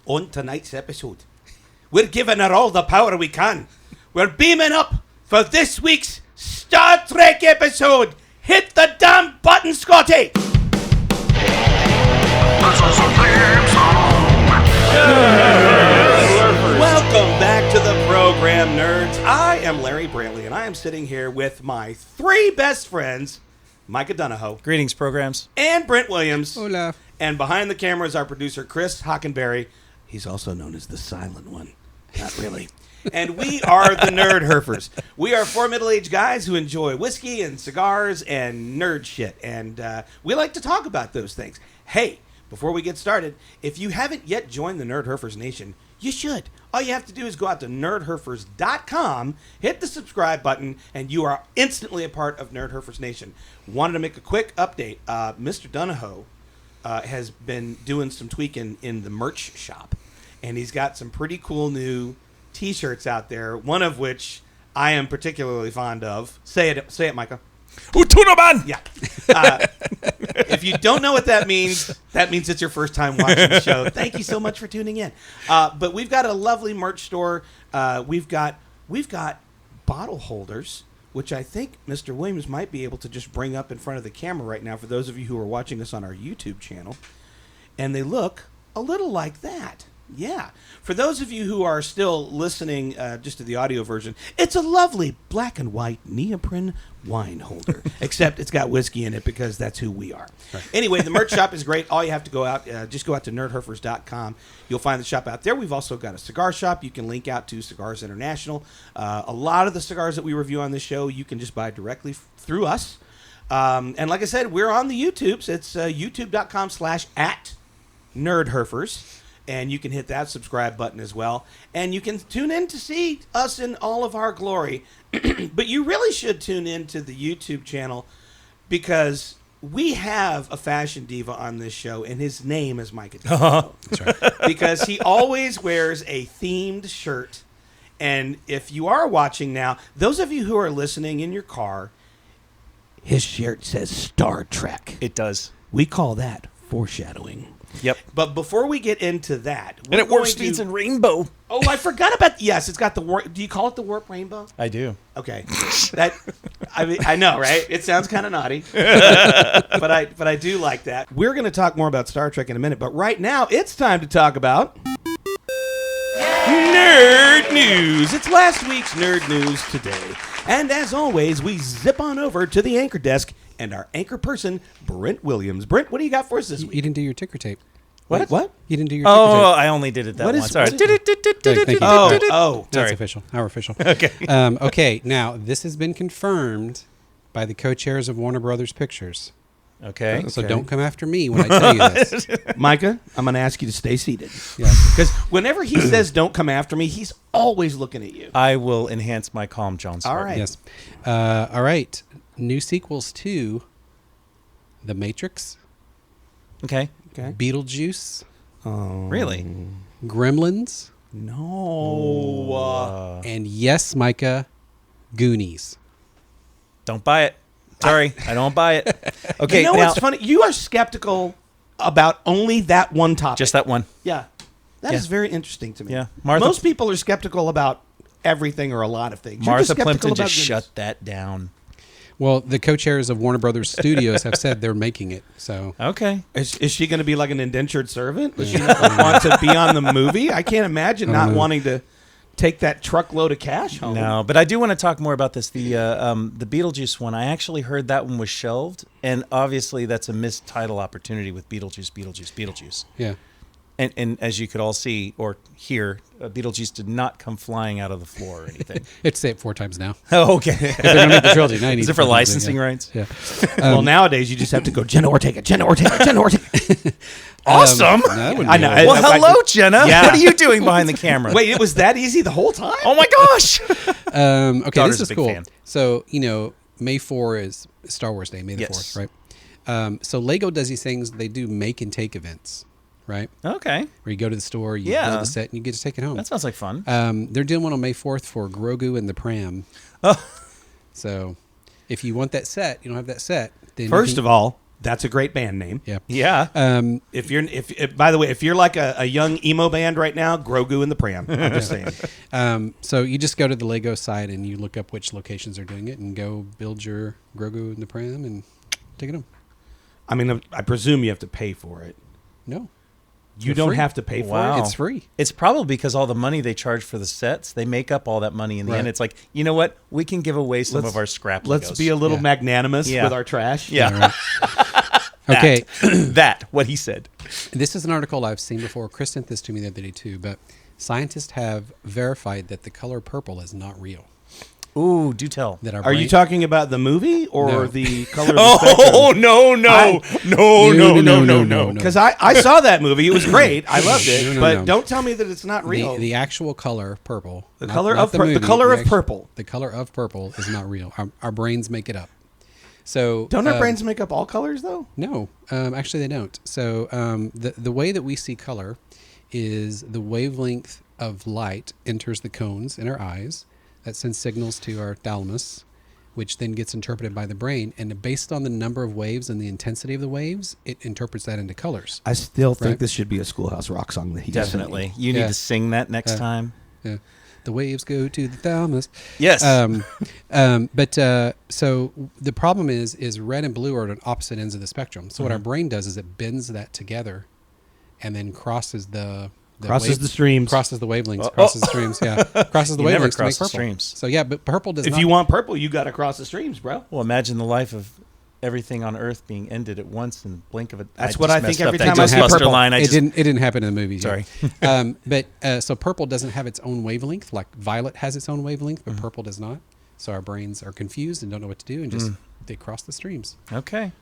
On tonight's episode, we're giving her all the power we can. We're beaming up for this week's Star Trek episode. Hit the damn button, Scotty! Welcome back to the program, nerds. I am Larry Brantley, and I am sitting here with my three best friends, Micah Donahoe. Greetings, programs. And Brent Williams. Hola. And behind the camera is our producer, Chris Hockenberry. He's also known as the silent one. Not really. And we are the nerdherfers. We are four middle-aged guys who enjoy whiskey and cigars and nerd shit. And we like to talk about those things. Hey, before we get started, if you haven't yet joined the Nerdherfers Nation, you should. All you have to do is go out to nerdherfers.com, hit the subscribe button, and you are instantly a part of Nerdherfers Nation. Wanted to make a quick update. Mr. Donahoe has been doing some tweaking in the merch shop, and he's got some pretty cool new T-shirts out there, one of which I am particularly fond of. Say it, Micah. Utunaman! Yeah. If you don't know what that means it's your first time watching the show. Thank you so much for tuning in. But we've got a lovely merch store. We've got bottle holders, which I think Mr. Williams might be able to just bring up in front of the camera right now for those of you who are watching us on our YouTube channel. And they look a little like that. Yeah. For those of you who are still listening just to the audio version, it's a lovely black and white neoprene wine holder, except it's got whiskey in it because that's who we are. Right. Anyway, the merch shop is great. All you have to just go out to nerdherfers.com. You'll find the shop out there. We've also got a cigar shop. You can link out to Cigars International. A lot of the cigars that we review on this show, you can just buy directly through us. And like I said, we're on the YouTubes. It's youtube.com/@nerdherfers. And you can hit that subscribe button as well. And you can tune in to see us in all of our glory. But you really should tune in to the YouTube channel because we have a fashion diva on this show, and his name is Micah. That's right. Because he always wears a themed shirt. And if you are watching now, those of you who are listening in your car, his shirt says Star Trek. It does. We call that foreshadowing. Yep. But before we get into that... And it warp speeds in rainbow. Oh, I forgot about... Yes, it's got the warp... Do you call it the warp rainbow? I do. Okay. I know, right? It sounds kind of naughty. but I do like that. We're going to talk more about Star Trek in a minute, but right now it's time to talk about... Nerd News. It's last week's Nerd News today. And as always, we zip on over to the anchor desk and our anchor person, Brent Williams. Brent, what do you got for us this week? You didn't do your ticker tape. What? You didn't do your ticker tape. Oh, I only did it that once. Sorry. Thank you. Oh, That's sorry. official. Our official. Okay. Okay, now, this has been confirmed by the co-chairs of Warner Brothers Pictures. Okay. So don't come after me when I tell you this. Micah, I'm going to ask you to stay seated. Yeah. Because whenever he says don't come after me, he's always looking at you. I will enhance my calm, John. All right. Yes. All right. New sequels to The Matrix, Okay. Beetlejuice, Really? Gremlins, No. and yes, Micah, Goonies. Don't buy it. Sorry, I don't buy it. Okay. You know now, what's funny? You are skeptical about only that one topic. just that one. Yeah. That is very interesting to me. Yeah. Most people are skeptical about everything or a lot of things. You're Martha skeptical Plimpton about just Goonies. shut that down. Well, the co-chairs of Warner Brothers Studios have said they're making it. So Okay. Is she going to be like an indentured servant? Does she want to be on the movie? I can't imagine not wanting to take that truckload of cash home. No, but I do want to talk more about this. The Beetlejuice one, I actually heard that one was shelved, and obviously that's a missed title opportunity with Beetlejuice. yeah. And as you could all see or hear, Beetlejuice did not come flying out of the floor or anything. It's say it 4 times now. Oh, okay. If they're going to make the trilogy, now you need Is it to for put licensing something, yeah. rights? Yeah. Well, nowadays you just have to go Jenna Ortega. Awesome. No, that wouldn't I be know. right. Well, hello, Jenna. Yeah. What are you doing behind the camera? Wait, it was that easy the whole time? Oh, my gosh. Okay, Daughter's this is a big cool. fan. So, May 4 is Star Wars Day, May the Yes. 4th, right? So Lego does these things. They do make and take events, right? Okay. Where you go to the store, you Yeah. build a set, and you get to take it home. That sounds like fun. They're doing one on May 4th for Grogu and the Pram. Oh. So if you want that set, you don't have that set. Then First of all, That's a great band name. Yeah. Yeah. If by the way, if you're like a young emo band right now, Grogu and the Pram. I'm just saying. So you just go to the Lego site and you look up which locations are doing it and go build your Grogu and the Pram and take it home. I mean, I presume you have to pay for it. No. You don't have to pay for Wow. it. It's free. It's probably because all the money they charge for the sets, they make up all that money in the Right. end. It's like, you know what? We can give away some of our scrap Let's Legos. be a little Yeah. magnanimous Yeah. with our trash. Yeah. Okay. That, what he said. This is an article I've seen before. Chris sent this to me the other day too, but scientists have verified that the color purple is not real. Ooh, do tell. That our Are you brain- talking about the movie or No. the color of the spectrum? Oh, no. No. Because I saw that movie. It was great. I loved it. No. But don't tell me that it's not real. The actual color purple. The not- color not of the pur- the movie, color of act- purple. The color of purple is not real. Our brains make it up. So Don't our brains make up all colors, though? No, actually they don't. So the way that we see color is the wavelength of light enters the cones in our eyes. That sends signals to our thalamus, which then gets interpreted by the brain. And based on the number of waves and the intensity of the waves, it interprets that into colors. I still think Right. this should be a Schoolhouse Rock song that he's Definitely. singing. You need Yeah. to sing that next time. Yeah. The waves go to the thalamus. Yes. So the problem is red and blue are at opposite ends of the spectrum. So what our brain does is it bends that together, and then crosses the streams. crosses the wavelengths, crosses the streams. Yeah, crosses the You never wavelengths to make cross the purple. streams. So yeah, but purple does If not. you want purple, you got to cross the streams, bro. Well, imagine the life of everything on Earth being ended at once in the blink of a. That's just what I messed think every up that time I see Ghostbuster purple. line. it didn't happen in the movie. Sorry. So purple doesn't have its own wavelength. Like violet has its own wavelength, but purple does not. So our brains are confused and don't know what to do, and just they cross the streams. Okay.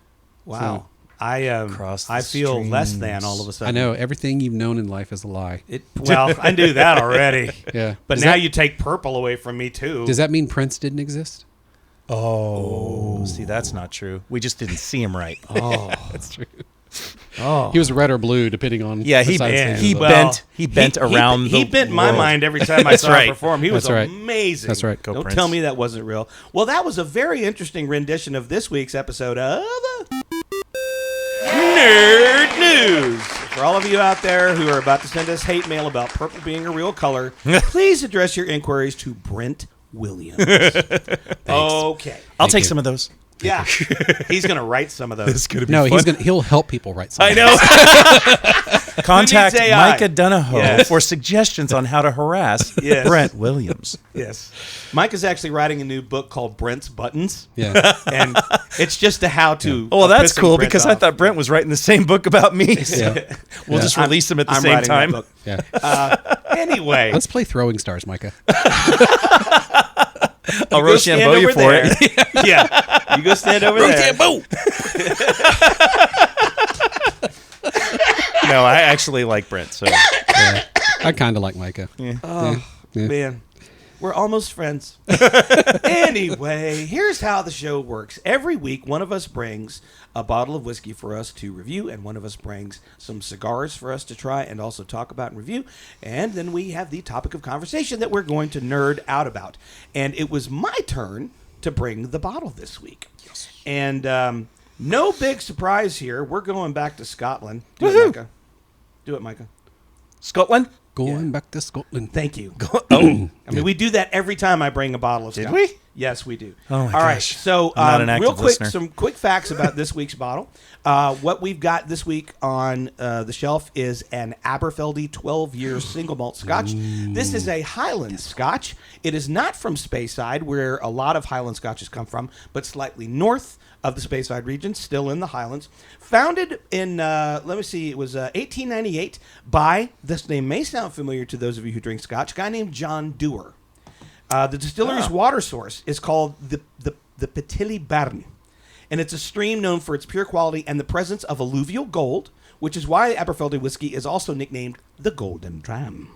Wow. Cross the I feel less streams. than all of a sudden. I know everything you've known in life is a lie. Well, I knew that already. Yeah, But Does now that- you take purple away from me, too. Does that mean Prince didn't exist? Oh, see, that's not true. We just didn't see him right. Oh. That's true. Oh. He was red or blue, depending on. Yeah, the he side of bent. the He stage. bent. He bent around. He the bent my world. mind every time I That's saw him right. perform. He was That's right. amazing. That's right. Go Don't Prince. tell me that wasn't real. Well, that was a very interesting rendition of this week's episode of Nerd News. For all of you out there who are about to send us hate mail about purple being a real color, please address your inquiries to Brent Williams. Okay. I'll Thank take you. some of those. Yeah. He's going to write some of those. No, he'll help people write something. I know. Contact Who needs AI? Micah Donahoe Yes. for suggestions on how to harass Yes. Brent Williams. Yes. Mike is actually writing a new book called Brent's Buttons. Yeah. And it's just a how-to. Oh, well, of that's pissing cool Brent because I off. thought Brent was writing the same book about me. So Yeah. we'll Yeah. just release them at the I'm same writing that time. book. Yeah. Anyway. Let's play throwing stars, Micah. I'll You go stand Rochambeau you over for there. it. Yeah. You go stand over there. No, I actually like Brent. So Yeah. I kind of like Micah. Oh, Yeah. man. We're almost friends. Anyway, here's how the show works. Every week, one of us brings a bottle of whiskey for us to review, and one of us brings some cigars for us to try and also talk about and review. And then we have the topic of conversation that we're going to nerd out about. And it was my turn to bring the bottle this week. Yes. And no big surprise here. We're going back to Scotland. Do it, Micah. Do it, Micah. Scotland. Going back to Scotland. Thank you. Oh, I mean, we do that every time I bring a bottle of Did Scotch. we? Yes, we do. Oh, my All right. gosh. So, I'm not an active real quick, listener. some quick facts about this week's bottle. What we've got this week on the shelf is an Aberfeldy 12-year single malt Scotch. This is a Highland Scotch. It is not from Speyside, where a lot of Highland Scotches come from, but slightly north of the Speyside region, still in the Highlands. Founded in, it was 1898 by, this name may sound familiar to those of you who drink Scotch, a guy named John Dewar. The distillery's water source is called the Petilly Barn, and it's a stream known for its pure quality and the presence of alluvial gold, which is why Aberfeldy whiskey is also nicknamed the Golden Dram.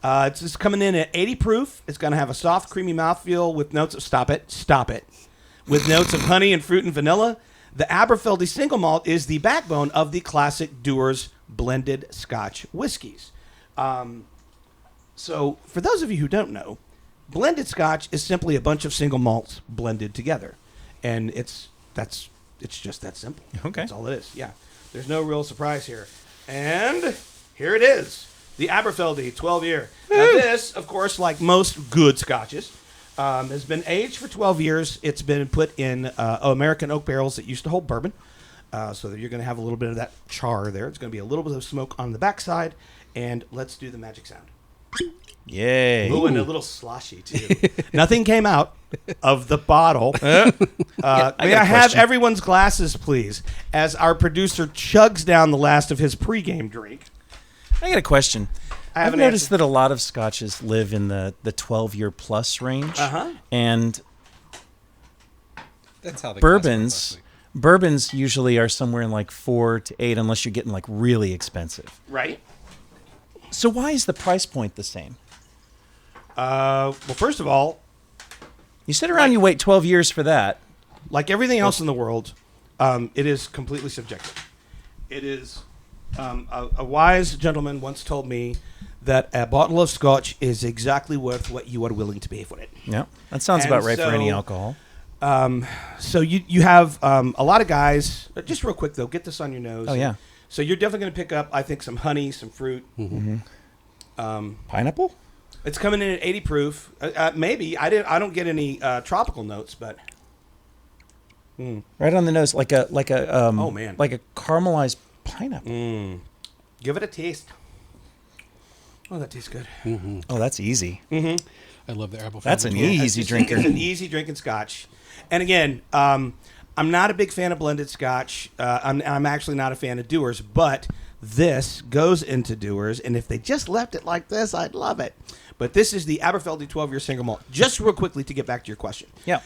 It's just coming in at 80 proof. It's going to have a soft, creamy mouthfeel with notes of stop it, with notes of honey and fruit and vanilla. The Aberfeldy single malt is the backbone of the classic Dewar's blended Scotch whiskeys. So, for those of you who don't know, blended Scotch is simply a bunch of single malts blended together, and that's It's just that simple. Okay. That's all it is. Yeah. There's no real surprise here. And here it is. The Aberfeldy 12-year. Now this, of course, like most good scotches, has been aged for 12 years. It's been put in American oak barrels that used to hold bourbon. So that you're going to have a little bit of that char there. It's going to be a little bit of smoke on the backside. And let's do the magic sound. Yay. Ooh, and a little sloshy, too. Nothing came out of the bottle. May I have question. everyone's glasses, please, as our producer chugs down the last of his pregame drink. I got a question. I have I've an noticed answer. that a lot of scotches live in the 12-year plus range. Uh-huh. And That's how the bourbons usually are somewhere in like 4 to 8 unless you're getting like really expensive. Right? So why is the price point the same? Well, first of all, You sit around, you wait 12 years for that. like everything else in the world, it is completely subjective. It is a wise gentleman once told me that a bottle of scotch is exactly worth what you are willing to pay for it. Yeah, that sounds And about right for any so- alcohol. So you have a lot of guys. Just real quick though, get this on your nose. Oh, yeah. So you're definitely going to pick up, I think, some honey, some fruit. Pineapple? It's coming in at 80 proof. Maybe I don't get any tropical notes, but Right on the nose, like a Oh, man. like a caramelized pineapple. give it a taste. Oh, that tastes good. Oh, that's easy. I love the Aberfeldy. That's an easy drinker. It's an easy drinking scotch. And again, I'm not a big fan of blended scotch. I'm actually not a fan of Dewar's, but this goes into Dewar's, and if they just left it like this, I'd love it. But this is the Aberfeldy 12-year single malt. Just real quickly to get back to your question. Yeah.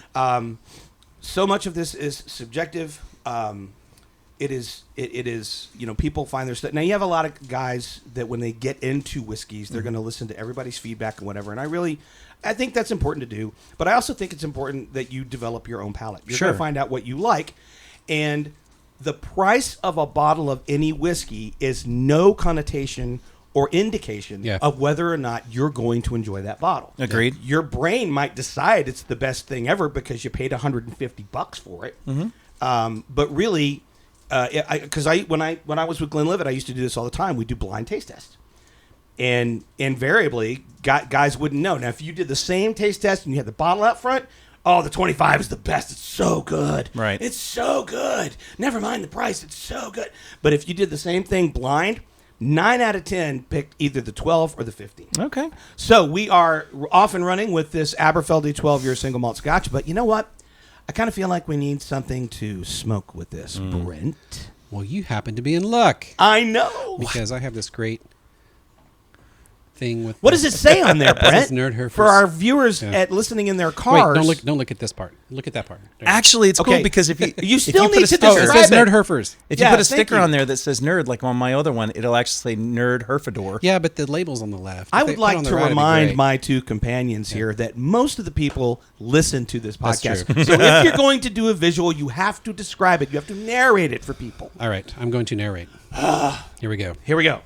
So much of this is subjective. It is, people find their stuff. Now, you have a lot of guys that when they get into whiskeys, they're going to listen to everybody's feedback and whatever. And I think that's important to do. But I also think it's important that you develop your own palate. You're Sure. going to find out what you like. And the price of a bottle of any whiskey is no connotation or indication Yeah. of whether or not you're going to enjoy that bottle. Agreed. Your brain might decide it's the best thing ever because you paid $150 for it. But really, because when I was with Glenlivet, I used to do this all the time. We do blind taste tests, and invariably, guys wouldn't know. Now, if you did the same taste test and you had the bottle out front, oh, the 25 is the best. It's so good. Right. It's so good. Never mind the price. It's so good. But if you did the same thing blind, 9 out of 10 picked either the 12 or the 15. Okay. So we are off and running with this Aberfeldy 12-year single malt scotch. But you know what? I kind of feel like we need something to smoke with this, Brent. Well, you happen to be in luck I know. because I have this great thing with. What does it say on there, Brent? says nerdherfers. For our viewers Yeah. at listening in their Wait, cars. don't look at this part. Look at that part. There you go. Actually, it's Okay. cool because if you You if still put need a to sticker- Oh, it describe says it. nerdherfers. If Yeah, you put a thank sticker you. on there that says nerd, like on my other one, it'll actually say nerdherfador. Yeah, but the label's on the left. I If they would put it like on the to right, it'd be remind great. my two companions here that most of the people listen to this That's podcast. true. So if you're going to do a visual, you have to describe it. You have to narrate it for people. All right, I'm going to narrate. Here we go. Here we go.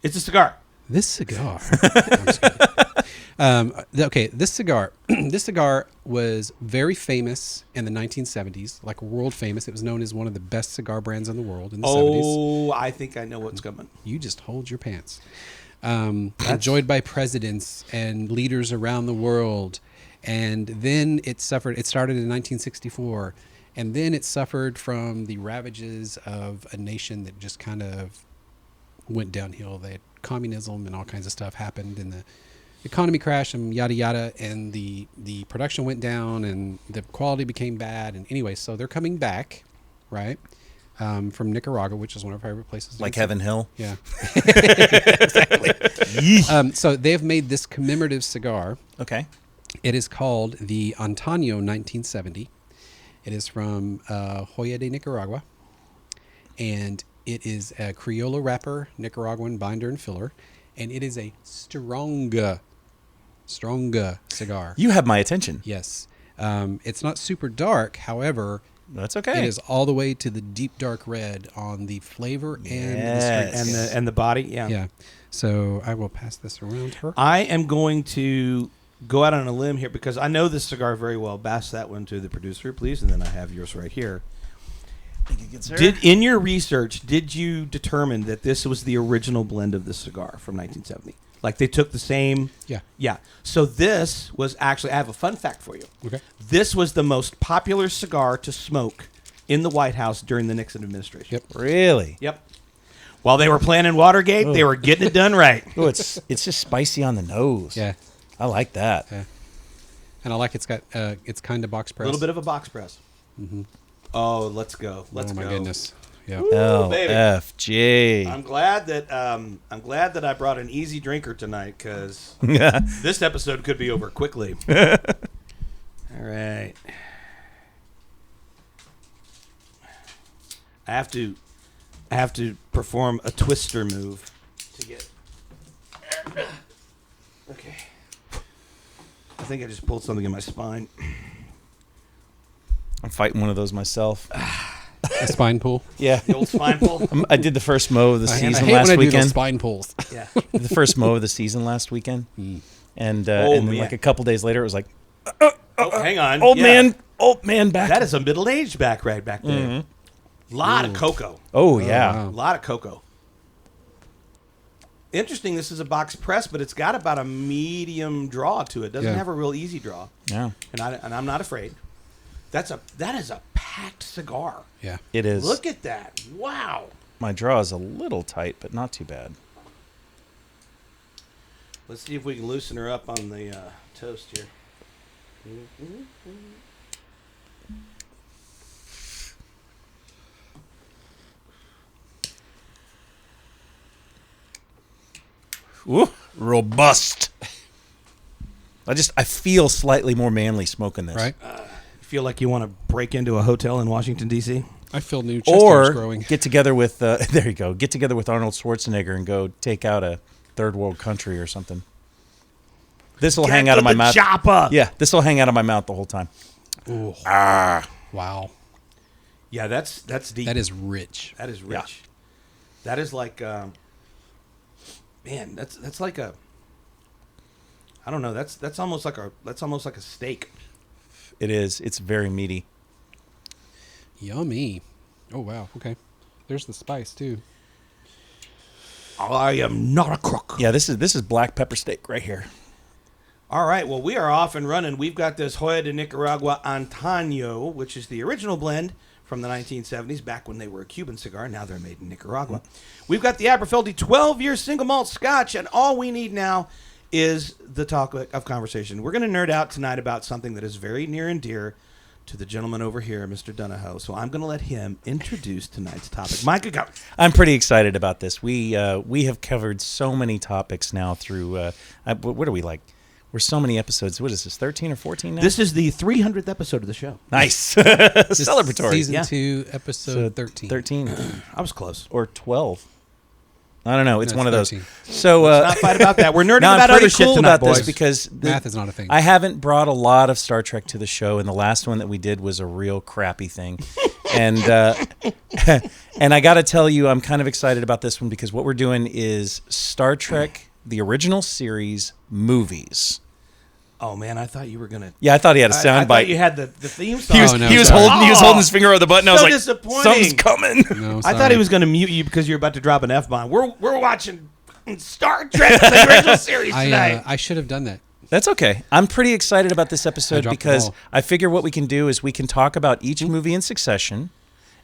It's a cigar. This cigar. I'm just kidding. Okay, this cigar. This cigar was very famous in the 1970s, like world famous. It was known as one of the best cigar brands in the world in the 70s. Oh, I think I know what's coming. You just hold your pants. Enjoyed by presidents and leaders around the world. And then it suffered. It started in 1964. And then it suffered from the ravages of a nation that just kind of went downhill. They had communism and all kinds of stuff happened, and the economy crashed and yada yada, and the production went down and the quality became bad. And anyway, so they're coming back, right? From Nicaragua, which is one of our favorite places. Like Heaven Hill. Yeah. Exactly. So they've made this commemorative cigar. Okay. It is called the Antaño 1970. It is from Joya de Nicaragua. And it is a Criollo wrapper, Nicaraguan binder and filler. And it is a stronger cigar. You have my attention. Yes. It's not super dark. However, That's okay. it is all the way to the deep dark red on the flavor and the Yes. strength. And the body, yeah. Yeah. So I will pass this around her. I am going to go out on a limb here because I know this cigar very well. Pass that one to the producer, please, and then I have yours right here. Thank you, good sir. In your research, did you determine that this was the original blend of the cigar from 1970? Like they took the same... Yeah. Yeah. So this was actually... I have a fun fact for you. Okay. This was the most popular cigar to smoke in the White House during the Nixon administration. Yep. Really? Yep. While they were planning Watergate, they were getting it done right. Oh, it's just spicy on the nose. Yeah. I like that. Yeah. And I like it's got it's kind of box A press. little bit of a box press. Mm-hmm. Oh, let's go. Let's go. Oh my goodness. Yeah. Ooh, baby. LFG. I'm glad that I brought an easy drinker tonight because this episode could be over quickly. All right. I have to perform a twister move to get. Okay. I think I just pulled something in my spine. I'm fighting one of those myself. A spine pull. Yeah. The old spine pull. I did the first mow of the I season hate last when I do weekend. those spine pulls. Yeah. The first mow of the season last weekend. And then man. like a couple days later, it was like, Oh, hang on. old Yeah. man back. That is a middle-aged back right back there. Mm-hmm. Lot of cocoa. Oh, yeah. wow. A lot of cocoa. Interesting, this is a box press, but it's got about a medium draw to it. Doesn't Yeah. have a real easy draw. Yeah, And I'm not afraid. That is a packed cigar. Yeah. it is. Look at that. Wow. My draw is a little tight, but not too bad. Let's see if we can loosen her up on the toast here. Ooh, robust. I feel slightly more manly smoking this. Right. Feel like you want to break into a hotel in Washington, D.C.? I feel new chest hairs Or growing. get together with, there you go, get together with Arnold Schwarzenegger and go take out a third world country or something. This will hang out of my mouth. Chopper. Yeah, this will hang out of my mouth the whole time. Ooh. Wow. Yeah, that's deep. That is rich. That is rich. That is like, man, that's like a. I don't know. That's almost like a steak. It is. It's very meaty. Yummy. Oh, wow. Okay. There's the spice, too. I am not a crook. Yeah, this is black pepper steak right here. All right. Well, we are off and running. We've got this Joya de Nicaragua Antaño, which is the original blend from the 1970s, back when they were a Cuban cigar. Now they're made in Nicaragua. We've got the Aberfeldy 12-year single malt Scotch, and all we need now is the topic of conversation. We're going to nerd out tonight about something that is very near and dear to the gentleman over here, Mr. Donahoe. So I'm going to let him introduce tonight's topic. Micah, go. I'm pretty excited about this. We have covered so many topics now through. What are we like? We're so many episodes. What is this? 13 or 14 now? This is the 300th episode of the show. Nice. This is Celebratory. Season 2, episode 13. 13 I was close. or 12. I don't know. It's No, one it's of those. 13. So Let's not fight about that. We're nerding no, I'm about pretty other shit cool tonight, about boys. this because Math is not a thing. I haven't brought a lot of Star Trek to the show, and the last one that we did was a real crappy thing. And and I got to tell you, I'm kind of excited about this one because what we're doing is Star Trek, the original series movies. Oh man, I thought you were gonna. Yeah, I thought he had a I sound thought bite. you had the theme song. He was, Oh, no, he was sorry. holding his finger on the button. I was So like, disappointing. something's coming. No, I thought he was going to mute you because you're about to drop an F-bomb. We're watching Star Trek, the original series tonight. I should have done that. That's okay. I'm pretty excited about this I episode dropped the because ball. I figure what we can do is we can talk about each movie in succession,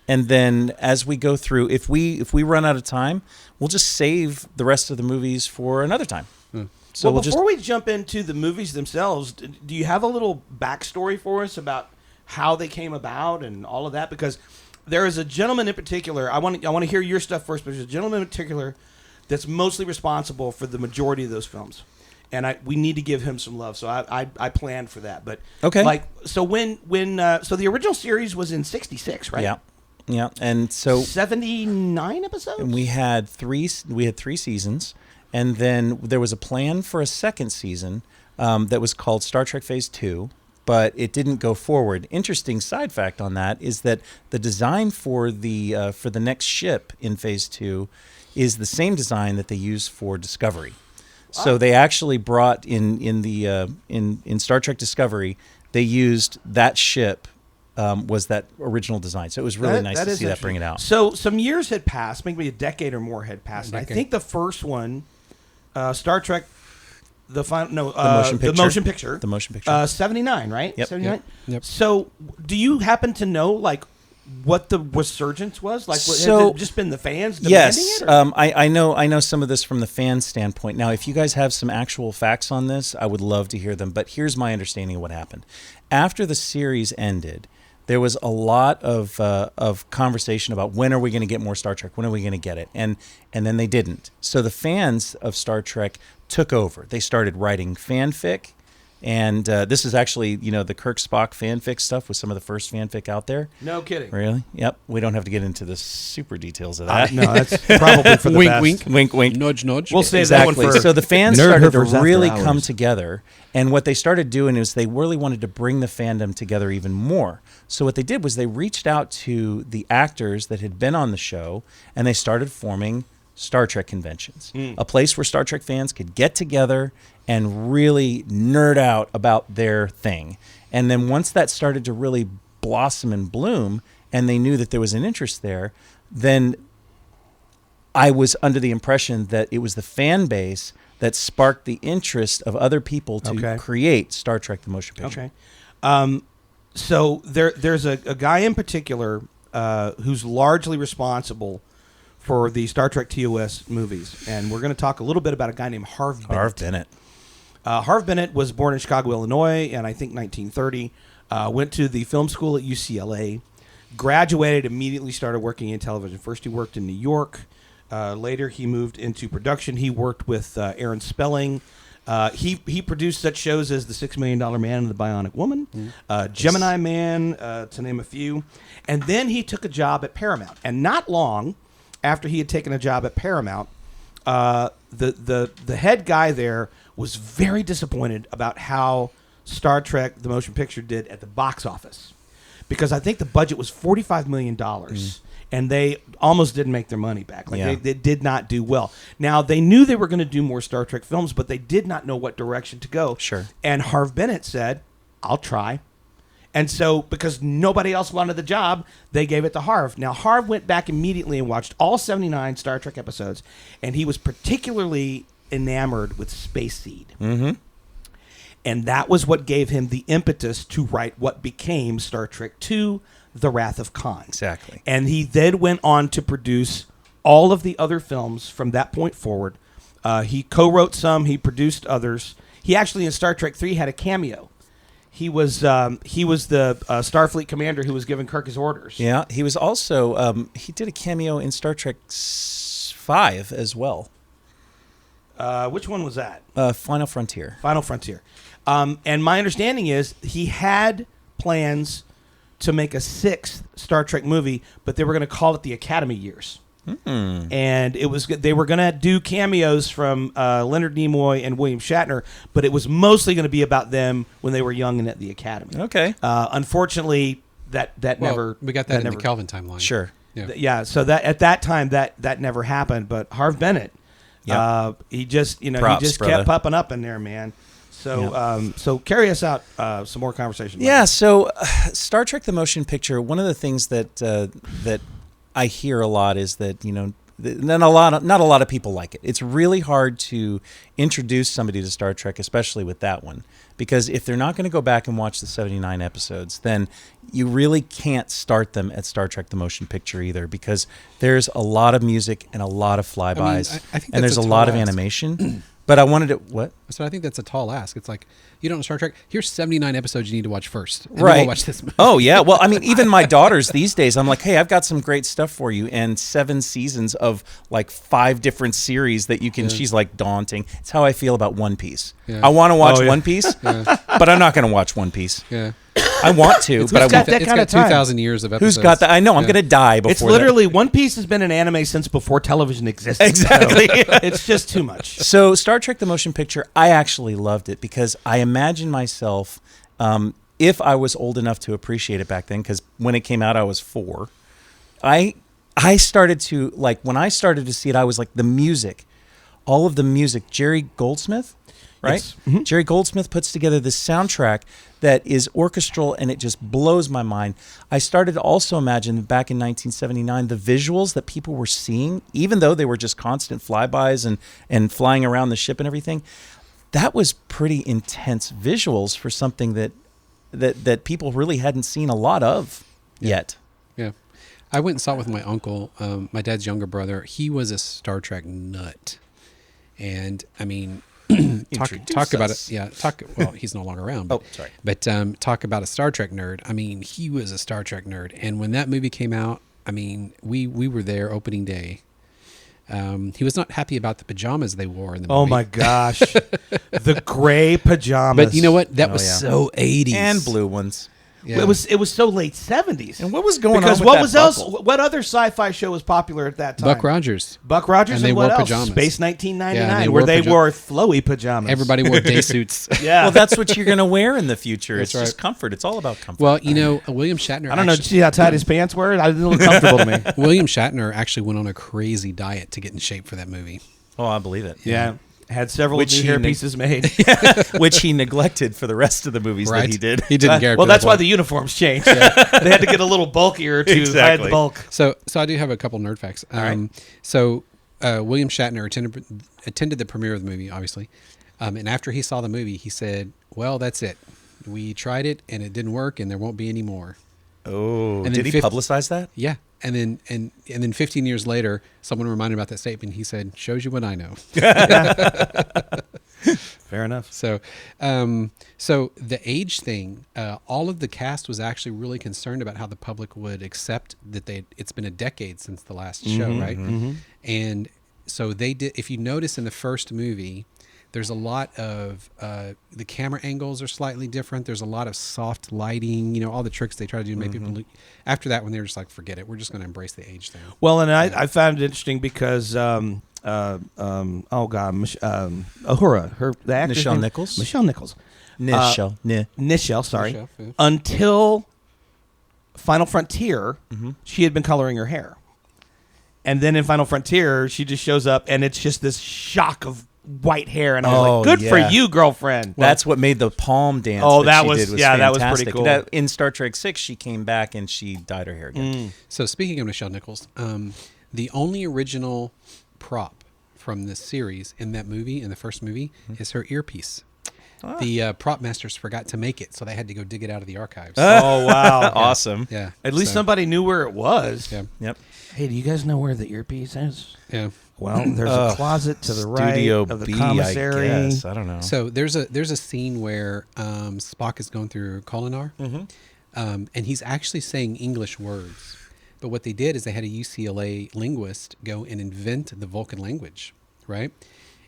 and then as we go through, if we run out of time, we'll just save the rest of the movies for another time. So well, we'll just before we jump into the movies themselves, do you have a little backstory for us about how they came about and all of that? Because there is a gentleman in particular. I want to hear your stuff first, but there's a gentleman in particular that's mostly responsible for the majority of those films, and we need to give him some love. So I planned for that. But Okay. like so so the original series was in '66, right? yeah, and so 79 episodes. we had three seasons, and then there was a plan for a second season that was called Star Trek Phase 2, but it didn't go forward. Interesting side fact on that is that the design for the next ship in Phase 2 is the same design that they use for Discovery. So they actually brought in Star Trek Discovery, they used that ship was that original design. So it was really nice to see that bring it out. So some years had passed, maybe a decade or more had passed. I think the first one, Star Trek, the motion picture, 79, right? Yep. 79. Yep. So do you happen to know like what the resurgence was? Like, has it just been the fans demanding it? I know some of this from the fan standpoint. Now, if you guys have some actual facts on this, I would love to hear them. But here's my understanding of what happened. After the series ended, there was a lot of conversation about when are we going to get more Star Trek? When are we going to get it? And then they didn't. So the fans of Star Trek took over. They started writing fanfic. And this is actually, the Kirk Spock fanfic stuff was some of the first fanfic out there. No kidding. Really? Yep. We don't have to get into the super details of that. No, that's probably for the wink, best. wink, Wink, wink. Nudge, nudge. We'll say Exactly. that one for So the fans started to nerdherfers after really hours. come together. And what they started doing is they really wanted to bring the fandom together even more. So what they did was they reached out to the actors that had been on the show, and they started forming Star Trek conventions, a place where Star Trek fans could get together and really nerd out about their thing. And then once that started to really blossom and bloom, and they knew that there was an interest there, then I was under the impression that it was the fan base that sparked the interest of other people to create Star Trek the Motion Picture. Okay. So there's a guy in particular who's largely responsible for the Star Trek TOS movies. And we're going to talk a little bit about a guy named Harv Bennett. Harv Bennett. Harv Bennett was born in Chicago, Illinois, in I think 1930. Went to the film school at UCLA. Graduated, immediately started working in television. First he worked in New York. Later he moved into production. He worked with Aaron Spelling. He produced such shows as The $6 Million Man and The Bionic Woman, Gemini Man, to name a few. And then he took a job at Paramount. And not long after he had taken a job at Paramount, the head guy there was very disappointed about how Star Trek the Motion Picture did at the box office. Because I think the budget was $45 million. And they almost didn't make their money back. They did not do well. Now, they knew they were going to do more Star Trek films, but they did not know what direction to go. Sure. And Harv Bennett said, I'll try. And so, because nobody else wanted the job, they gave it to Harv. Now, Harv went back immediately and watched all 79 Star Trek episodes, and he was particularly enamored with Space Seed. Mm-hmm. And that was what gave him the impetus to write what became Star Trek II, The Wrath of Khan. Exactly. And he then went on to produce all of the other films from that point forward. He co-wrote some. He produced others. He actually, in Star Trek III, had a cameo. He was the Starfleet commander who was giving Kirk his orders. Yeah, he was also he did a cameo in Star Trek V as well. Which one was that? Final Frontier. Final Frontier. And my understanding is he had plans to make a 6th Star Trek movie, but they were going to call it the Academy Years. Mm-hmm. And they were going to do cameos from Leonard Nimoy and William Shatner, but it was mostly going to be about them when they were young and at the Academy. Okay. Unfortunately, that never. We got that in the Kelvin timeline. Sure. Yeah. So that at that time that never happened. But Harv Bennett, he just kept popping up in there, man. So so carry us out some more conversation. Yeah. So Star Trek: The Motion Picture. One of the things that I hear a lot is that not a lot of people like it. It's really hard to introduce somebody to Star Trek, especially with that one, because if they're not going to go back and watch the 79 episodes, then you really can't start them at Star Trek: The Motion Picture either, because there's a lot of music and a lot of flybys, I think and there's a lot of animation. But I wanted to what? So I think that's a tall ask. It's like, you don't know Star Trek. Here's 79 episodes you need to watch first. And Right. then we'll watch this movie. Oh yeah. Well, I mean, even my daughters these days, I'm like, hey, I've got some great stuff for you, and 7 seasons of like 5 different series that you can. She's like, daunting. It's how I feel about One Piece. Yeah. I want to watch One Piece, but I'm not going to watch One Piece. Yeah. I want to, but I got won't. that It's kind got of time. 2,000 years of episodes. Who's got that? I know. I'm going to die before. It's literally One Piece has been an anime since before television existed. Exactly. So it's just too much. So Star Trek: The Motion Picture, I actually loved it because I imagine myself, if I was old enough to appreciate it back then, because when it came out I was 4, I started to, like, when I started to see it, I was like, the music all of the music. Jerry Goldsmith, right? Yes. Mm-hmm. Jerry Goldsmith puts together this soundtrack that is orchestral, and it just blows my mind. I started to also imagine back in 1979 the visuals that people were seeing, even though they were just constant flybys and flying around the ship and everything. That was pretty intense visuals for something that people really hadn't seen a lot of yet. Yeah. I went and saw it with my uncle, my dad's younger brother. He was a Star Trek nut. And I mean, talk about it. Yeah. Well, he's no longer around. But, sorry. But talk about a Star Trek nerd. I mean, he was a Star Trek nerd. And when that movie came out, I mean, we were there opening day. He was not happy about the pajamas they wore in the movie. Oh my gosh, the gray pajamas. But you know what? That was so 80s. And blue ones. Yeah. It was so late 70s. And what was going because on with what that was buckle? else? What other sci-fi show was popular at that time? Buck Rogers. Buck Rogers, And they what wore else? pajamas. Space Yeah, 1999, and they where wore they paja- wore flowy pajamas. Everybody wore day suits. Yeah. Well, that's what you're going to wear in the future. That's It's just right. comfort. It's all about comfort. Well, you know, William Shatner. I don't know. Did you see how tight his pants were? I didn't look comfortable to me. William Shatner actually went on a crazy diet to get in shape for that movie. Oh, I believe it. Yeah. Had several Which new he hair neg- pieces made. Which he neglected for the rest of the movies that he did. He didn't care. Well, to that that's why point. the uniforms changed. They had to get a little bulkier to hide Exactly. the bulk. So I do have a couple nerd facts. right. So William Shatner attended the premiere of the movie, obviously, and after he saw the movie, he said, "Well, that's it. We tried it and it didn't work, and there won't be any more." Oh, And did then he publicize that? Yeah, and then 15 years later, someone reminded him about that statement. He said, "Shows you what I know." Fair enough. So, so the age thing, all of the cast was actually really concerned about how the public would accept that it's been a decade since the last show, right? And so they did. If you notice in the first movie, there's a lot of the camera angles are slightly different. There's a lot of soft lighting. You know, all the tricks they try to do to make people look. After that, when they were just like, forget it, we're just going to embrace the age thing. Well, and I found it interesting because oh god, Uhura, the actress Nichelle name? Nichols? Michelle Nichols. Nichelle, sorry. Nichelle, yeah. Until Final Frontier, she had been coloring her hair. And then in Final Frontier, she just shows up and it's just this shock of white hair. And I was like, good for you, girlfriend. That's what made the palm dance. Oh, that that she was- did was yeah, that was fantastic. pretty cool. In Star Trek 6, she came back and she dyed her hair again. So speaking of Nichelle Nichols, the only original prop from this series in that movie, in the first movie, is her earpiece. The prop masters forgot to make it, so they had to go dig it out of the archives. Oh, wow. Awesome. Yeah. At least so, somebody knew where it was. Yeah. Yep. Hey, do you guys know where the earpiece is? Yeah. Well, there's a closet to the right Studio of the B, commissary. I guess. I don't know. So there's a scene where Spock is going through Kolinar, and he's actually saying English words. But what they did is they had a UCLA linguist go and invent the Vulcan language, right?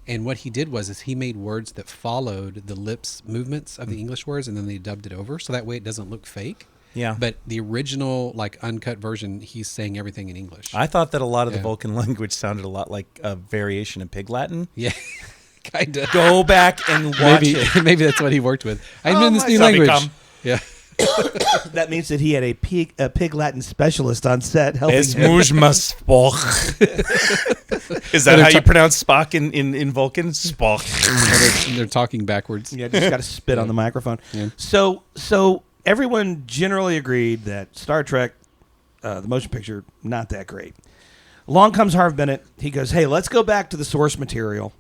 And what he did was he made words that followed the lips movements of the English words, and then they dubbed it over, so that way it doesn't look fake. Yeah. But the original, like, uncut version, he's saying everything in English. I thought that a lot of the Yeah. Vulcan language sounded a lot like a variation in Pig Latin. Yeah, kind of. Go back and watch it. Maybe that's what he worked with. I Oh, invented this my new son language. become- Yeah. That means that he had a pig Latin specialist on set helping Es him. muss mas Spock. Is that how you pronounce Spock in Vulcan? Spock. They're talking backwards. Yeah, just got to spit on the microphone. Yeah. So everyone generally agreed that Star Trek, the motion picture, not that great. Along comes Harv Bennett. He goes, hey, let's go back to the source material.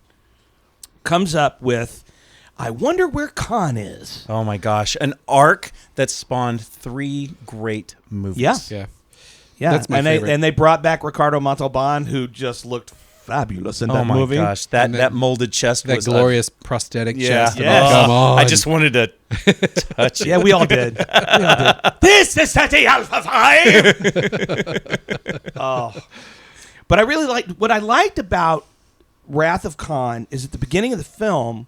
Comes up with, I wonder where Khan is. Oh my gosh. An arc that spawned 3 great movies. Yeah. Yeah. Yeah, That's my and favorite. they brought back Ricardo Montalban, who just looked fabulous in Oh that my movie. gosh. That And that- molded chest That was glorious prosthetic Yeah. chest. Yes. Come on. I just wanted to touch it. Yeah, we all did. This is City Alpha 5! Oh. But I really liked, what I liked about Wrath of Khan is at the beginning of the film,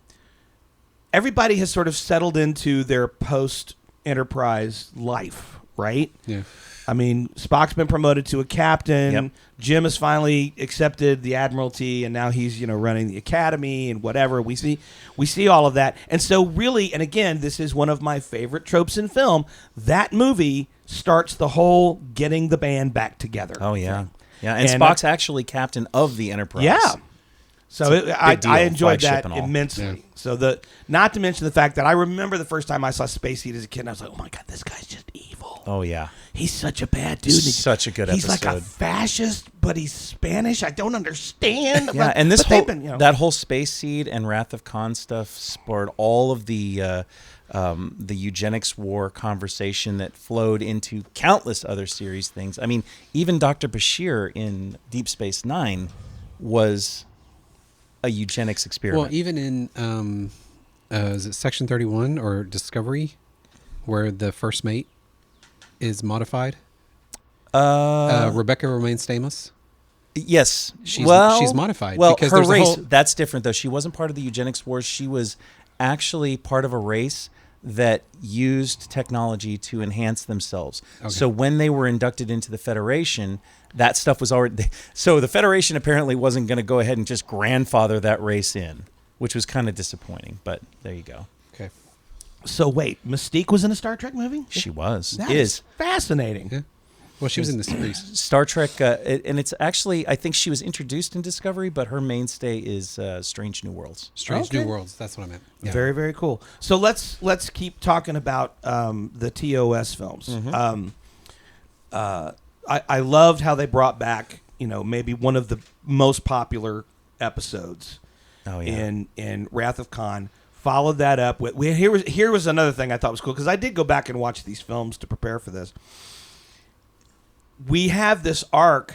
everybody has sort of settled into their post-Enterprise life, right? Yeah. I mean, Spock's been promoted to a captain. Yep. Jim has finally accepted the Admiralty, and now he's running the Academy and whatever. We see all of that, and so really, and again, this is one of my favorite tropes in film. That movie starts the whole getting the band back together. Oh, yeah. Yeah, and And, Spock's actually captain of the Enterprise. Yeah. So I enjoyed that immensely. Yeah. So not to mention the fact that I remember the first time I saw Space Heat as a kid, and I was like, oh my God, this guy's just evil. Oh, yeah. He's such a bad dude. Such a good episode. He's like a fascist, but he's Spanish. I don't understand. Yeah, and that whole Space Seed and Wrath of Khan stuff spurred all of the eugenics war conversation that flowed into countless other series things. I mean, even Dr. Bashir in Deep Space Nine was a eugenics experiment. Well, even in is it Section 31 or Discovery, where the first mate is modified? Rebecca Romaine Stamos. Yes, she's modified. Well, because her race that's different though. She wasn't part of the eugenics wars. She was actually part of a race that used technology to enhance themselves. Okay. So when they were inducted into the Federation, that stuff was already... So the Federation apparently wasn't going to go ahead and just grandfather that race in, which was kind of disappointing, but there you go. Okay. So wait, Mystique was in a Star Trek movie? She was. That is fascinating. Yeah. Well, she was in the series. Star Trek, and it's actually, I think she was introduced in Discovery, but her mainstay is Strange New Worlds. Strange New Worlds, that's what I meant. Yeah. Very, very cool. So let's keep talking about the TOS films. Mm-hmm. I loved how they brought back, maybe one of the most popular episodes in Wrath of Khan. Followed that up with here was another thing I thought was cool, because I did go back and watch these films to prepare for this. We have this arc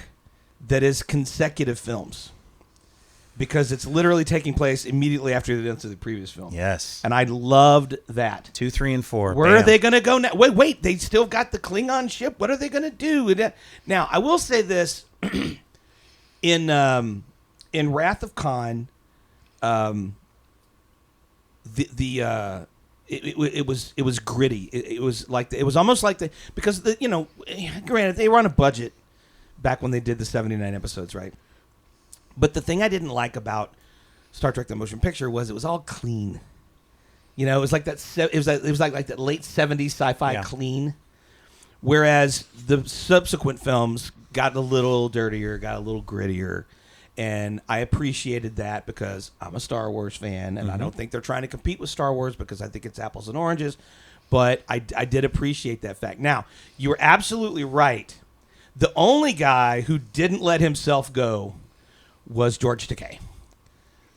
that is consecutive films because it's literally taking place immediately after the events of the previous film. Yes. And I loved that. 2, 3, and 4. Where are they going to go now? Wait. They still got the Klingon ship. What are they going to do? Now, I will say this. In Wrath of Khan, it was gritty. It was like it was almost like because granted they were on a budget back when they did the 79 episodes, right? But the thing I didn't like about Star Trek: The Motion Picture was it was all clean. It was like that. It was like that late 70s sci-fi clean. Whereas the subsequent films got a little dirtier, got a little grittier. And I appreciated that because I'm a Star Wars fan, and I don't think they're trying to compete with Star Wars because I think it's apples and oranges. But I did appreciate that fact. Now, you were absolutely right. The only guy who didn't let himself go was George Takei.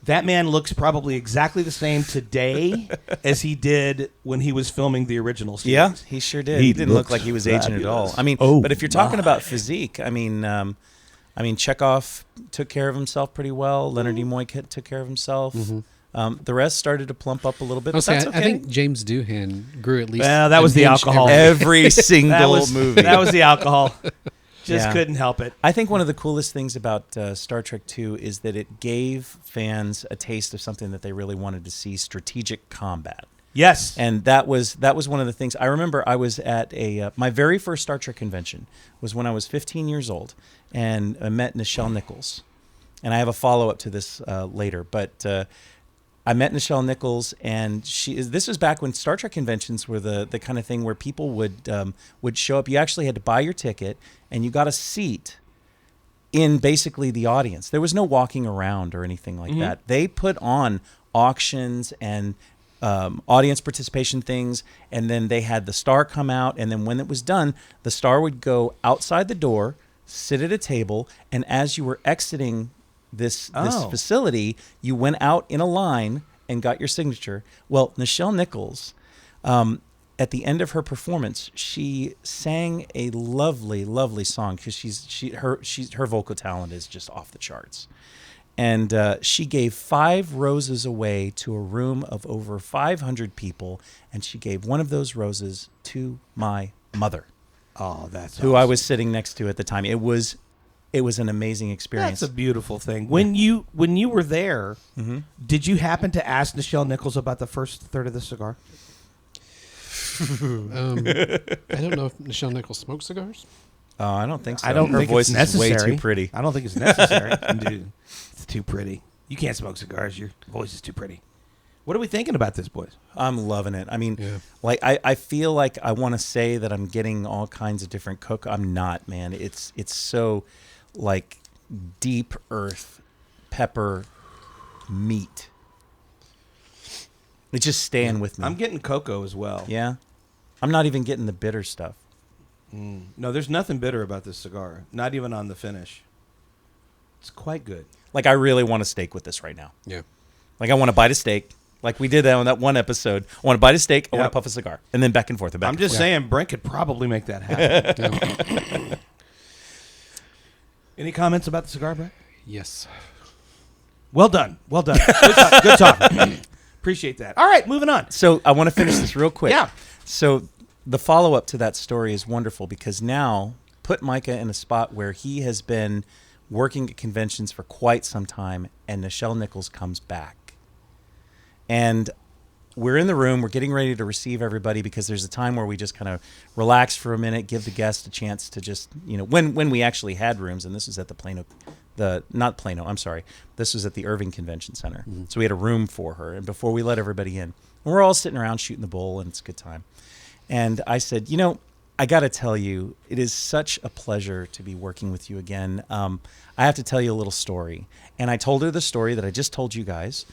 That man looks probably exactly the same today as he did when he was filming the original series. Yeah, he sure did. He didn't look like he was aging at all. I mean, but if you're talking about physique, I mean, Chekhov took care of himself pretty well. Leonard Nimoy took care of himself. Mm-hmm. The rest started to plump up a little bit. But that's okay. I think James Doohan grew at least. Well, that was the alcohol. Every single movie. That was the alcohol. Just couldn't help it. I think one of the coolest things about Star Trek II is that it gave fans a taste of something that they really wanted to see: strategic combat. Yes, and that was one of the things. I remember I was at my very first Star Trek convention was when I was 15 years old, and I met Nichelle Nichols. And I have a follow-up to this later, but I met Nichelle Nichols, and this was back when Star Trek conventions were the kind of thing where people would show up. You actually had to buy your ticket, and you got a seat in basically the audience. There was no walking around or anything like that. They put on auctions and audience participation things, and then they had the star come out, and then when it was done, the star would go outside the door, sit at a table, and as you were exiting this facility, you went out in a line and got your signature. Well, Nichelle Nichols, at the end of her performance, she sang a lovely, lovely song because her vocal talent is just off the charts. And she gave 5 roses away to a room of over 500 people, and she gave one of those roses to my mother. Oh, that's who awesome. I was sitting next to at the time. It was an amazing experience. That's a beautiful thing. When you were there, did you happen to ask Nichelle Nichols about the first third of the cigar? I don't know if Nichelle Nichols smokes cigars. Oh, I don't think so. I don't Her think voice it's necessary. is way too pretty. I don't think it's necessary. Dude, it's too pretty. You can't smoke cigars. Your voice is too pretty. What are we thinking about this, boys? I'm loving it. I mean, like I feel like I want to say that I'm getting all kinds of different cook. I'm not, man. It's so like deep earth, pepper, meat. It's just staying with me. I'm getting cocoa as well. Yeah. I'm not even getting the bitter stuff. No, there's nothing bitter about this cigar. Not even on the finish. It's quite good. Like, I really want a steak with this right now. Yeah. Like, I want to bite a steak. Like we did that on that one episode. I want to bite a steak. I want Yep. to puff a cigar. And then back and forth. I'm just saying, Brent could probably make that happen. Any comments about the cigar, Brent? Yes. Well done. Well done. Good talk. Good talk. Appreciate that. All right, moving on. So I want to finish this real quick. Yeah. So the follow-up to that story is wonderful because now put Micah in a spot where he has been working at conventions for quite some time, and Nichelle Nichols comes back. And we're in the room. We're getting ready to receive everybody because there's a time where we just kind of relax for a minute, give the guests a chance to just, when we actually had rooms, and this was at this was at the Irving Convention Center. Mm-hmm. So we had a room for her, and before we let everybody in, and we're all sitting around shooting the bull, and it's a good time. And I said, I got to tell you, it is such a pleasure to be working with you again. I have to tell you a little story. And I told her the story that I just told you guys.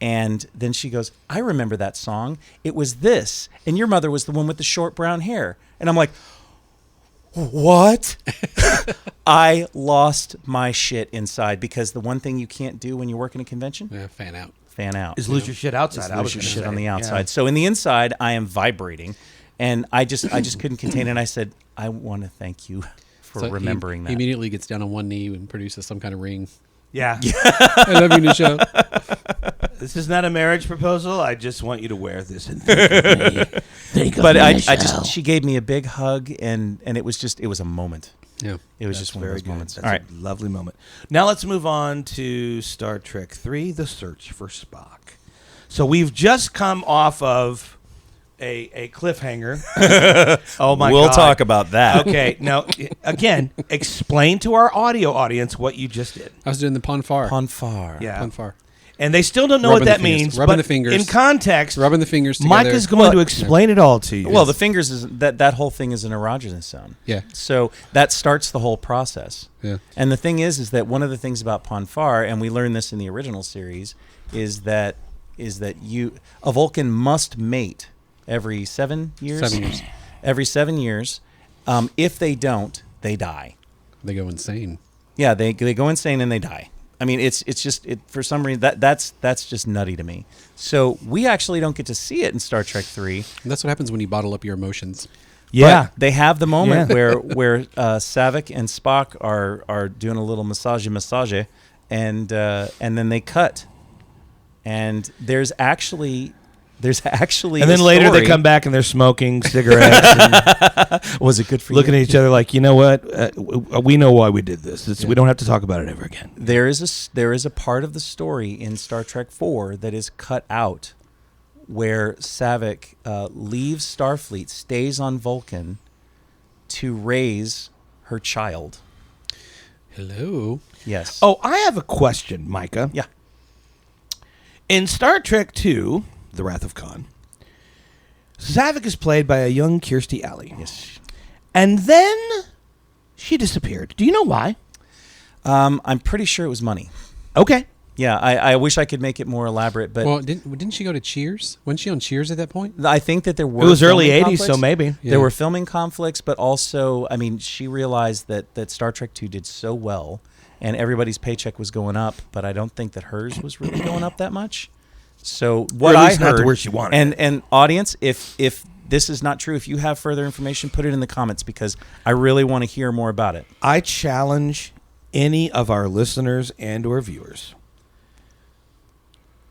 And then she goes, I remember that song. It was this. And your mother was the one with the short brown hair. And I'm like, what? I lost my shit inside because the one thing you can't do when you work in a convention? Yeah, fan out. Fan out. Is lose your shit outside. Is lose your shit on the outside. Yeah. So in the inside, I am vibrating. And I just couldn't contain it. And I said, I want to thank you for remembering that. He immediately gets down on one knee and produces some kind of ring. Yeah. I love you, Nichelle. This is not a marriage proposal. I just want you to wear this and think of me. Think of but me, she gave me a big hug, and it was a moment. Yeah. It was just one of those moments. That's all right. A lovely moment. Now let's move on to Star Trek III, The Search for Spock. So we've just come off of a cliffhanger. Oh my God. We'll talk about that. Okay. Now, again, explain to our audio audience what you just did. I was doing the Ponfar. Ponfar. Yeah. Ponfar. And they still don't know what that means. Rubbing but the fingers. In context, rubbing the fingers together. Mike is going to explain it all to you. Well, the fingers is that whole thing is an erogenous zone. Yeah. So that starts the whole process. Yeah. And the thing is that one of the things about Ponfar, and we learned this in the original series, is that a Vulcan must mate every 7 years. 7 years. Every 7 years. If they don't, they die. They go insane. Yeah, they go insane and they die. I mean, it's just for some reason that's just nutty to me. So we actually don't get to see it in Star Trek 3. And that's what happens when you bottle up your emotions. Yeah, but they have the moment where Saavik and Spock are doing a little massage, and then they cut, and there's actually. And then later they come back and they're smoking cigarettes. And was it good for looking you? at each other like, you know what? We know why we did this. We don't have to talk about it ever again. There is a part of the story in Star Trek 4 that is cut out where Saavik leaves Starfleet, stays on Vulcan to raise her child. Hello. Yes. Oh, I have a question, Micah. Yeah. In Star Trek 2... The Wrath of Khan, Saavik is played by a young Kirstie Alley. Yes. And then she disappeared. Do you know why? I'm pretty sure it was money. Okay. Yeah, I wish I could make it more elaborate, but... Well, didn't she go to Cheers? Wasn't she on Cheers at that point? I think that there were... It was early 80s, conflicts. so maybe. Yeah. There were filming conflicts, but also, I mean, she realized that Star Trek 2 did so well, and everybody's paycheck was going up, but I don't think that hers was really going up that much. So what I heard, not to where she wanted and audience, if this is not true, if you have further information, put it in the comments because I really want to hear more about it. I challenge any of our listeners and or viewers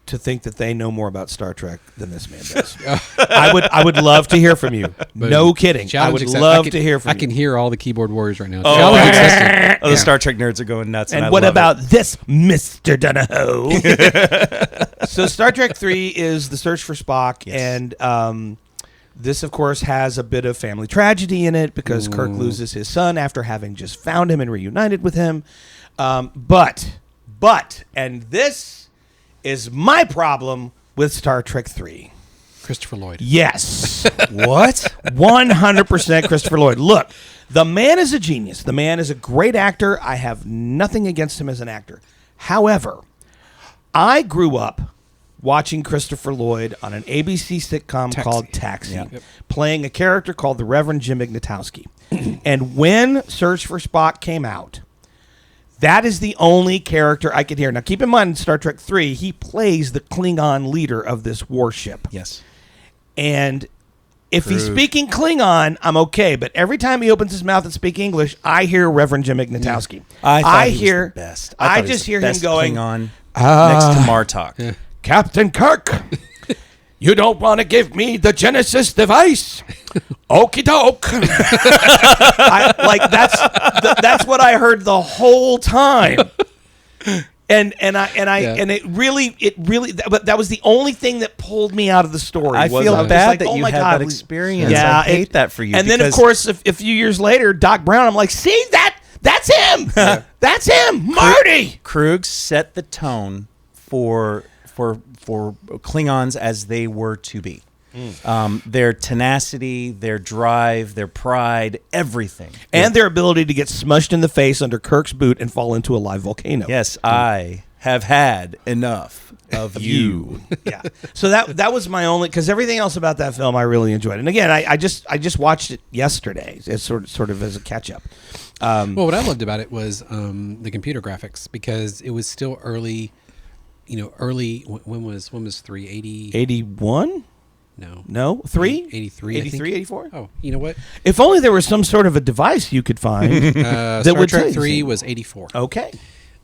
to think that they know more about Star Trek than this man does. I would love to hear from you. No kidding. I would love to hear from you. I can hear all the keyboard warriors right now. The Star Trek nerds are going nuts. And what about this, Mr. Donahoe? So Star Trek 3 is The Search for Spock, and this, of course, has a bit of family tragedy in it because Kirk loses his son after having just found him and reunited with him. But, and this is my problem with Star Trek 3. Christopher Lloyd. Yes. What? 100% Christopher Lloyd. Look, the man is a genius. The man is a great actor. I have nothing against him as an actor. However, I grew up watching Christopher Lloyd on an ABC sitcom called Taxi, playing a character called the Reverend Jim Ignatowski. And when Search for Spock came out, that is the only character I could hear. Now, keep in mind, in Star Trek 3, he plays the Klingon leader of this warship. Yes. And if he's speaking Klingon, I'm okay. But every time he opens his mouth and speaks English, I hear Reverend Jim Ignatowski. I hear was the best. I just hear him going Klingon next to Martok. Captain Kirk, you don't want to give me the Genesis device? Okie doke. That's what I heard the whole time. And it really but that was the only thing that pulled me out of the story. I feel bad that you had that experience. Yeah, I hate that for you. And then of course a few years later, Doc Brown, I'm like, see, that's him. That's him, Marty. Krug set the tone for Klingons as they were to be. Their tenacity, their drive, their pride, everything. And their ability to get smushed in the face under Kirk's boot and fall into a live volcano. Yes, I have had enough of you. Yeah. So that was my only, because everything else about that film I really enjoyed. And again, I just watched it yesterday. It's sort of as a catch up. Well, what I loved about it was the computer graphics, because it was still early. When was 3? 81? No. 3? 83. 83, 84? Oh, you know what? If only there was some sort of a device you could find that Star would Trek 3 was 84. Okay.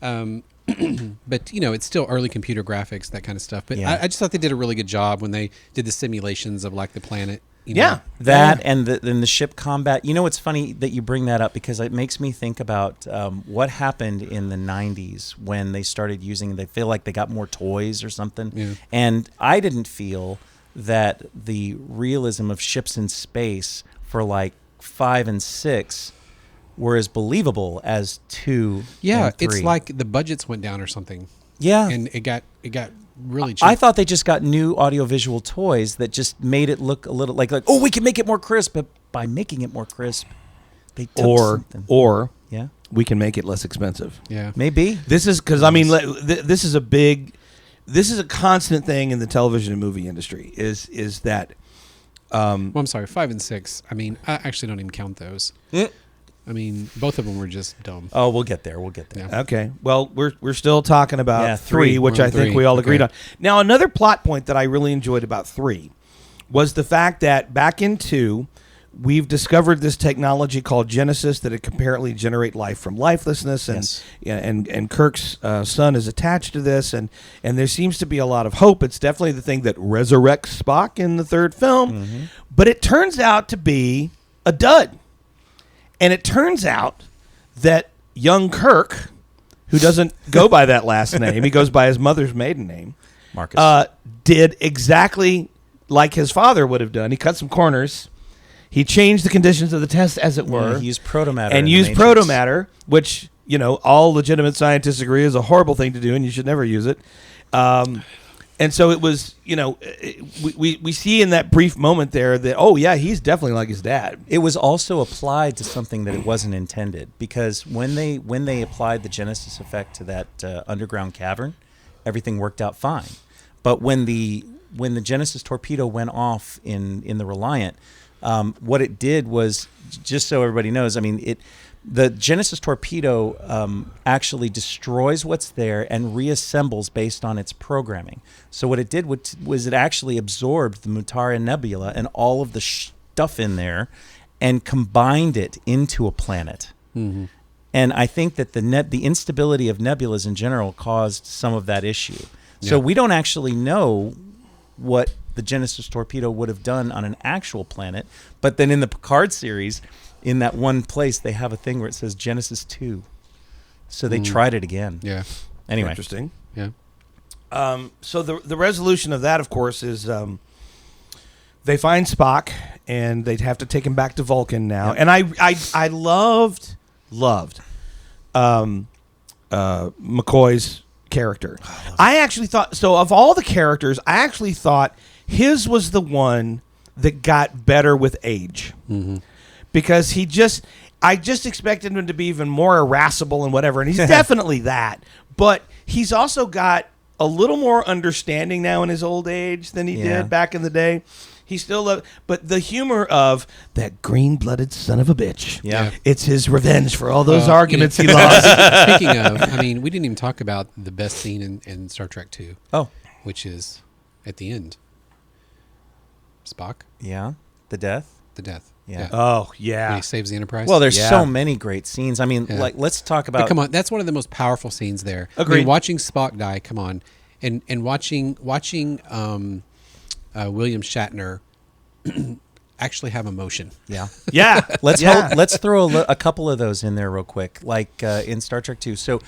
But, it's still early computer graphics, that kind of stuff. But I just thought they did a really good job when they did the simulations of, like, the planet. That and the ship combat. It's funny that you bring that up, because it makes me think about what happened in the 90s when they started they feel like they got more toys or something. Yeah. And I didn't feel that the realism of ships in space for like 5 and 6 were as believable as 2 and 3. It's like the budgets went down or something. Yeah. And it got really cheap. I thought they just got new audiovisual toys that just made it look a little like we can make it more crisp. But by making it more crisp, they took something. Or yeah, we can make it less expensive. Yeah, maybe. This is because this is a constant thing in the television and movie industry. Is that? Well, I'm sorry, 5 and 6. I mean, I actually don't even count those. I mean, both of them were just dumb. Oh, we'll get there. Yeah. Okay. Well, we're still talking about 3, which I think 3. we all agreed on. Now, another plot point that I really enjoyed about 3 was the fact that back in 2, we've discovered this technology called Genesis that it can apparently generate life from lifelessness, and Kirk's son is attached to this, and there seems to be a lot of hope. It's definitely the thing that resurrects Spock in the 3rd film, but it turns out to be a dud. And it turns out that young Kirk, who doesn't go by that last name, he goes by his mother's maiden name, Marcus, did exactly like his father would have done. He cut some corners. He changed the conditions of the test, as it were. He used protomatter. And used protomatter, which, all legitimate scientists agree is a horrible thing to do, and you should never use it. And so it was, we see in that brief moment there that, he's definitely like his dad. It was also applied to something that it wasn't intended, because when they applied the Genesis effect to that underground cavern, everything worked out fine. But when the Genesis torpedo went off in the Reliant, what it did was, just so everybody knows, the Genesis torpedo actually destroys what's there and reassembles based on its programming. So what it did was it actually absorbed the Mutara Nebula and all of the stuff in there and combined it into a planet. Mm-hmm. And I think that the instability of nebulas in general caused some of that issue. Yeah. So we don't actually know what the Genesis torpedo would have done on an actual planet, but then in the Picard series, in that one place, they have a thing where it says Genesis 2. So they tried it again. Yeah. Anyway. Interesting. Yeah. So the resolution of that, of course, is they find Spock, and they'd have to take him back to Vulcan now. Yep. And I loved McCoy's character. I actually thought, so of all the characters, I actually thought his was the one that got better with age. Mm-hmm. Because I just expected him to be even more irascible and whatever, and he's definitely that. But he's also got a little more understanding now in his old age than he did back in the day. He still loved, but the humor of that green-blooded son of a bitch. Yeah. It's his revenge for all those arguments he lost. Speaking of, I mean, we didn't even talk about the best scene in Star Trek 2. Oh. Which is at the end. Spock. Yeah. The death. The death. Yeah. Oh, yeah. When he saves the Enterprise. Well, there's so many great scenes. I mean, Yeah. like, let's talk about. But come on, that's one of the most powerful scenes there. Agreed. I mean, watching Spock die, come on, and watching William Shatner actually have emotion. Yeah. Yeah. Let's throw a couple of those in there real quick, like in Star Trek 2. So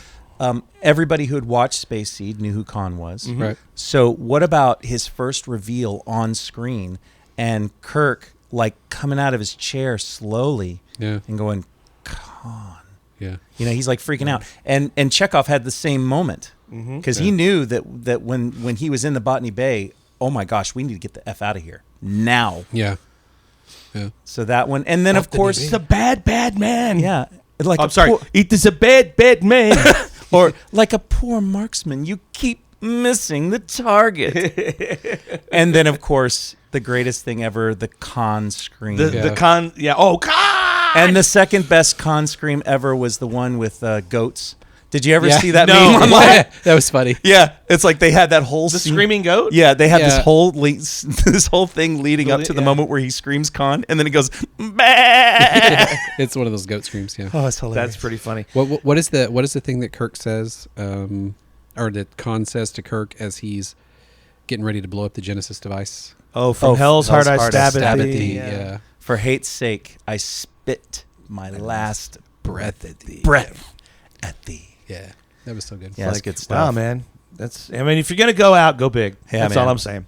everybody who had watched Space Seed knew who Khan was. Mm-hmm. Right. So what about his first reveal on screen and Kirk like coming out of his chair slowly and going, Khan. Yeah. You know, he's like freaking out. And Chekhov had the same moment because he knew that when he was in the Botany Bay, oh my gosh, we need to get the F out of here now. Yeah. Yeah. So that one. And then, of course, He's a bad, bad man. yeah. Like I'm sorry. It is a bad, bad man. or like a poor marksman, you keep missing the target. And then, of course, the greatest thing ever, the Khan scream. The Khan. Yeah. Oh, Khan. And the second best Khan scream ever was the one with goats. Did you ever see that No. meme online? Yeah, that was funny. Yeah, it's like they had that whole The scene- screaming goat? Yeah, they had Yeah. this whole thing leading up to the Yeah. moment where he screams Khan, and then he goes, bah! It's one of those goat screams. Yeah. Oh, it's hilarious. That's pretty funny. What is the thing that Kirk says, or that Khan says to Kirk as he's getting ready to blow up the Genesis device? Oh, from Hell's Heart I stab Stab at at thee. thee. Yeah. For hate's sake, I spit my last Breath at thee. breath at thee. Yeah. That was so good. Yeah, that's Like, good stuff. wow, man. I mean, if you're gonna go out, go big. Yeah, That's man. all I'm saying.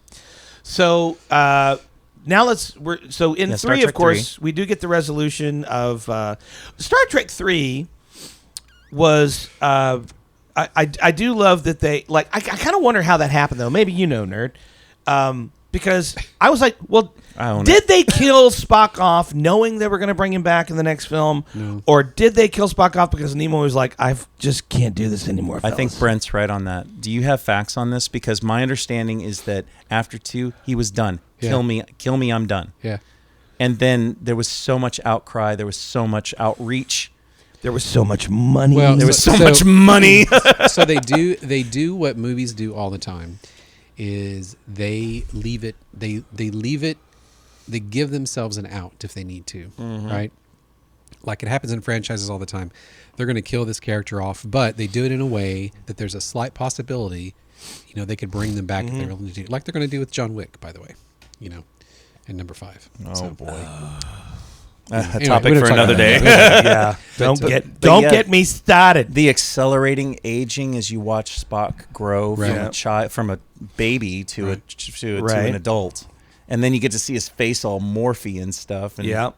So now in Star 3, of Trek course, we do get the resolution of Star Trek 3 was. I do love that they like. I kind of wonder how that happened though. Maybe you know, nerd. Because I was like, well, did they kill Spock off knowing they were going to bring him back in the next film? No. Or did they kill Spock off because Nemo was like, I just can't do this anymore, I fellas. think Brent's right on that. Do you have facts on this? Because my understanding is that after 2, he was done. Yeah. Kill me, I'm done. Yeah. And then there was so much outcry. There was so much outreach. There was so much money. Well, There was so much money. So they do what movies do all the time, is they leave it. They give themselves an out if they need to, right? Like it happens in franchises all the time. They're going to kill this character off, but they do it in a way that there's a slight possibility, they could bring them back if they're willing to do, like they're going to do with John Wick, by the way, in number 5. Oh, boy. A Anyway, topic we don't for talk another about day. that. yeah. Don't yeah. get me started. The accelerating aging as you watch Spock grow from Right. a child, from a baby to to Right. an adult, and then you get to see his face all morphy and stuff. And Yeah.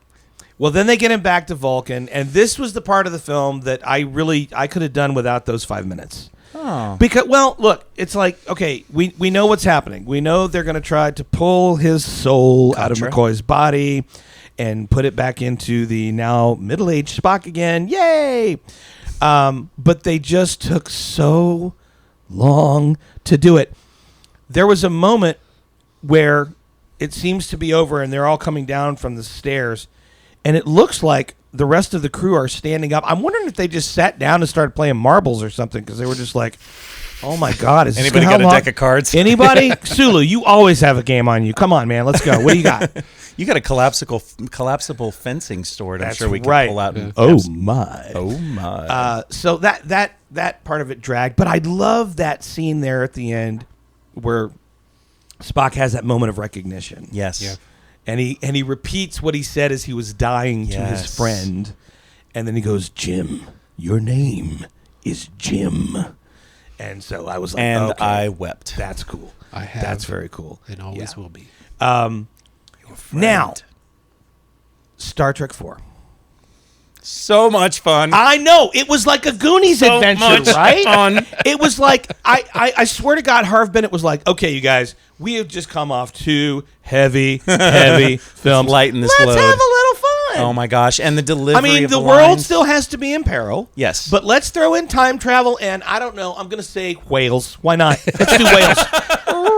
Well, then they get him back to Vulcan, and this was the part of the film that I could have done without those 5 minutes. Oh. Because, well, look, it's like, okay, we know what's happening. We know they're going to try to pull his soul out of Contra. McCoy's body and put it back into the now middle-aged Spock again. Yay! But they just took so long to do it. There was a moment where it seems to be over and they're all coming down from the stairs, and it looks like the rest of the crew are standing up. I'm wondering if they just sat down and started playing marbles or something, because they were just like, oh my God. Is Anybody this got a how long- deck of cards? Anybody? Sulu, you always have a game on you. Come on, man. Let's go. What do you got? You got a collapsible fencing sword. I'm That's sure we can right. pull out. Yeah. And Oh, my. oh my! So that part of it dragged. But I love that scene there at the end where Spock has that moment of recognition. Yes. Yeah. And he repeats what he said as he was dying to his Yes. friend. And then he goes, Jim, your name is Jim. And so I was like, And okay, I wept. that's cool. I have. That's very cool. And always Yeah. will be. Now, Star Trek 4. So much fun. I know. It was like a Goonies So adventure, much right? fun. It was like, I swear to God, Harv Bennett was like, okay, you guys, we have just come off 2 heavy films. lighten this Let's load. have a little fun. Oh my gosh! And the delivery. I mean, of the the world lines. still has to be in peril. Yes. But let's throw in time travel, and I don't know. I'm going to say whales. Why not? Let's do whales.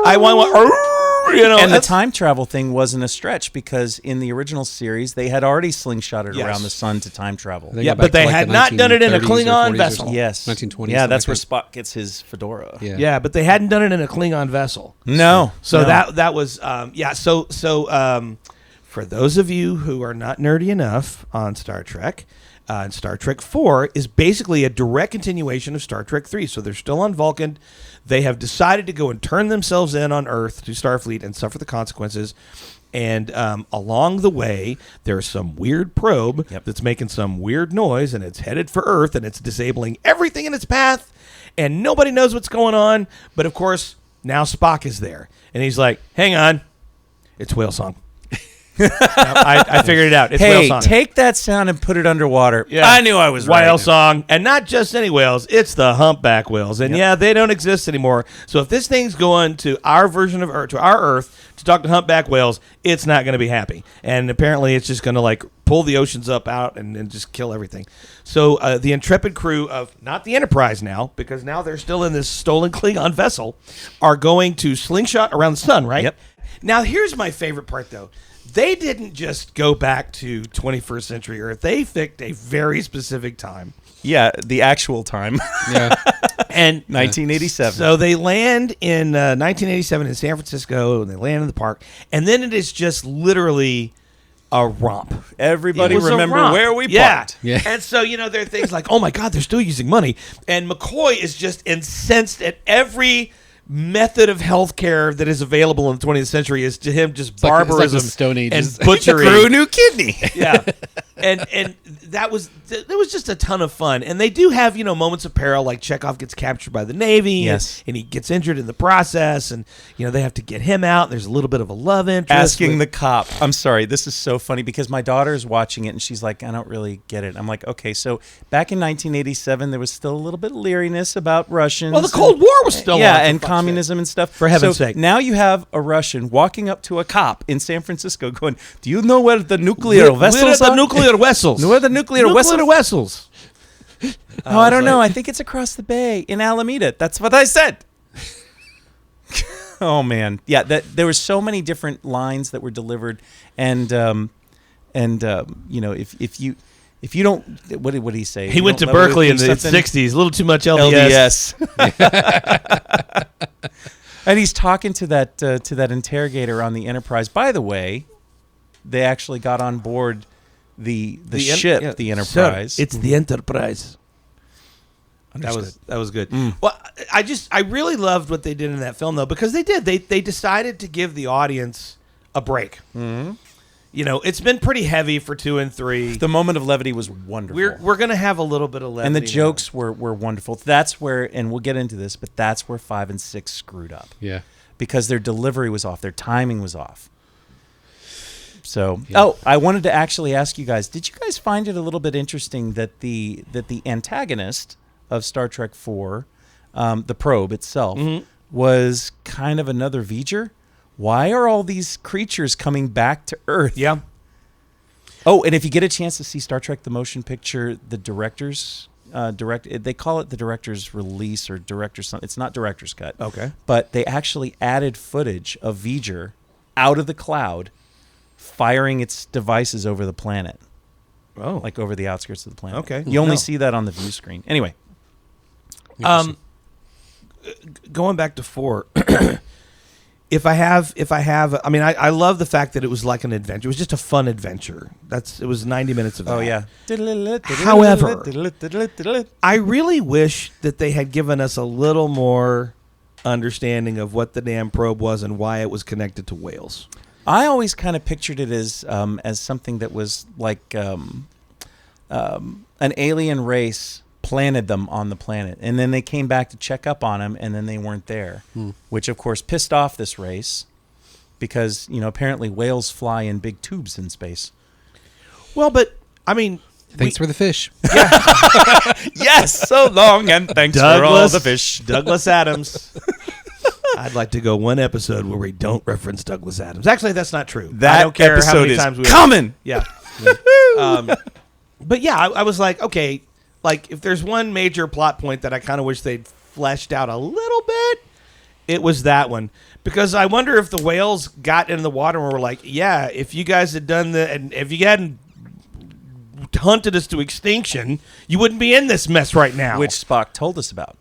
I want. You know, And the time travel thing wasn't a stretch because in the original series they had already slingshotted Yes. around the sun to time travel. They Yeah, go back but they to, like, had the not done it in a 1930s or Klingon 40s or vessel. something. Yes. 1920s. Yeah, that's where something Spock gets his fedora. like that. Yeah, but they hadn't done it in a Klingon vessel. No. So no. that was So for those of you who are not nerdy enough on Star Trek, and Star Trek 4 is basically a direct continuation of Star Trek 3. So they're still on Vulcan. They have decided to go and turn themselves in on Earth to Starfleet and suffer the consequences. And along the way, there's some weird probe that's making some weird noise, and it's headed for Earth, and it's disabling everything in its path, and nobody knows what's going on. But, of course, now Spock is there. And he's like, hang on. It's whale song. I figured it out. It's whale Hey, song. take that sound and put it underwater. Yeah. I knew I was right. Whale song, and not just any whales. It's the humpback whales, and yeah, they don't exist anymore. So if this thing's going to our version of Earth, to our Earth, to talk to humpback whales, it's not going to be happy. And apparently, it's just going to like pull the oceans up out and just kill everything. So the intrepid crew of not the Enterprise now, because now they're still in this stolen Klingon vessel, are going to slingshot around the sun. Right. Yep. Now here's my favorite part, though. They didn't just go back to 21st century Earth. They picked a very specific time. Yeah, the actual time. Yeah. And 1987. So they land in 1987 in San Francisco, and they land in the park. And then it is just literally a romp. Everybody It was a remember romp. where we Yeah. parked. Yeah. And so, there are things like, oh my God, they're still using money. And McCoy is just incensed at every method of healthcare that is available in the 20th century is to him just It's like the barbarism Stone and Ages. butchery. Grew a new kidney. Yeah, and that was just a ton of fun. And they do have moments of peril, like Chekhov gets captured by the Navy, Yes. and he gets injured in the process, and they have to get him out. There's a little bit of a love interest. Asking the cop. I'm sorry, this is so funny because my daughter's watching it and she's like, I don't really get it. I'm like, okay, so back in 1987, there was still a little bit of leeriness about Russians. Well, the Cold War was still on, for and fuck's communism and stuff. For heaven's so sake. now you have a Russian walking up to a cop in San Francisco going, do you know where the nuclear vessels Where are the are? nuclear vessels? Where are the nuclear vessels? vessels? Oh, I don't know. I think it's across the bay in Alameda. That's what I said. Oh man, yeah. There were so many different lines that were delivered, and if you don't, what did he say? He You went to don't love Berkeley in the something? 60s. A little too much LDS. LDS. And he's talking to that interrogator on the Enterprise. By the way, they actually got on board the ship, the Enterprise. Sir, it's the Enterprise. Understood. That was good. Well, I really loved what they did in that film though, because they decided to give the audience a break. Mm-hmm. It's been pretty heavy for 2 and 3. The moment of levity was wonderful. We're gonna have a little bit of levity, and the now. jokes were wonderful. That's where, and we'll get into this, but that's where 5 and 6 screwed up. Yeah. Because their delivery was off, their timing was off. So, I wanted to actually ask you guys: did you guys find it a little bit interesting that the antagonist of Star Trek 4, the probe itself, was kind of another V'ger? Why are all these creatures coming back to Earth? Yeah. Oh, and if you get a chance to see Star Trek the Motion Picture, the director's they call it the director's release or director's something. It's not director's cut. Okay. But they actually added footage of V'ger out of the cloud firing its devices over the planet. Oh. Like over the outskirts of the planet. Okay. You only No. see that on the view screen. Anyway. Going back to 4, If I have, I love the fact that it was like an adventure. It was just a fun adventure. It was 90 minutes of that. Oh, yeah. However, I really wish that they had given us a little more understanding of what the damn probe was and why it was connected to whales. I always kind of pictured it as something that was like an alien race planted them on the planet, and then they came back to check up on them, and then they weren't there, which of course pissed off this race because apparently whales fly in big tubes in space. Well, but I mean, Thanks for the fish. Yes, so long, and thanks for all the fish. Douglas Adams. I'd like to go one episode where we don't reference Douglas Adams. Actually, that's not true. I That don't care how episode many is times we coming. Yeah. But yeah, I was like, okay, like if there's one major plot point that I kind of wish they'd fleshed out a little bit, it was that one. Because I wonder if the whales got in the water and were like, yeah, if you guys had done and if you hadn't hunted us to extinction, you wouldn't be in this mess right now. Which Spock told us about.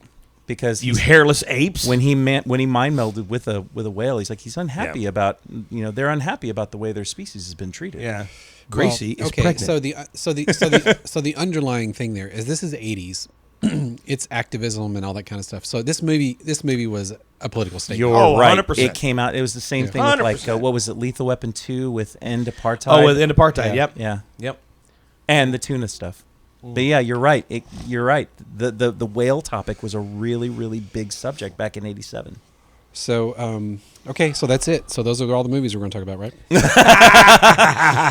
Because you hairless apes. When he mind melded with a whale, he's like he's unhappy about they're unhappy about the way their species has been treated. Yeah, Gracie is okay. pregnant. So the underlying thing there is this is the 80s. It's activism and all that kind of stuff. So this movie was a political statement. You're right. 100%. It came out. It was the same thing with like what was it? Lethal Weapon 2 with End Apartheid. Oh, with End Apartheid. Yeah. Yep. Yeah. And the tuna stuff. But yeah, you're right. You're right. The whale topic was a really, really big subject back in '87. So, okay, so that's it. So those are all the movies we're going to talk about, right?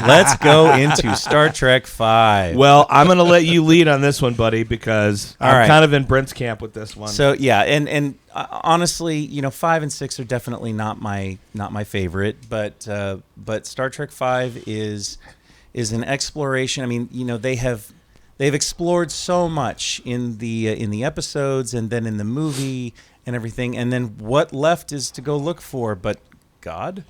Let's go into Star Trek V. Well, I'm going to let you lead on this one, buddy, because I'm kind of in Brent's camp with this one. So yeah, and honestly, 5 and 6 are definitely not my favorite, but Star Trek V is an exploration. I mean, they've explored so much in the episodes and then in the movie and everything, and then what left is to go look for but God.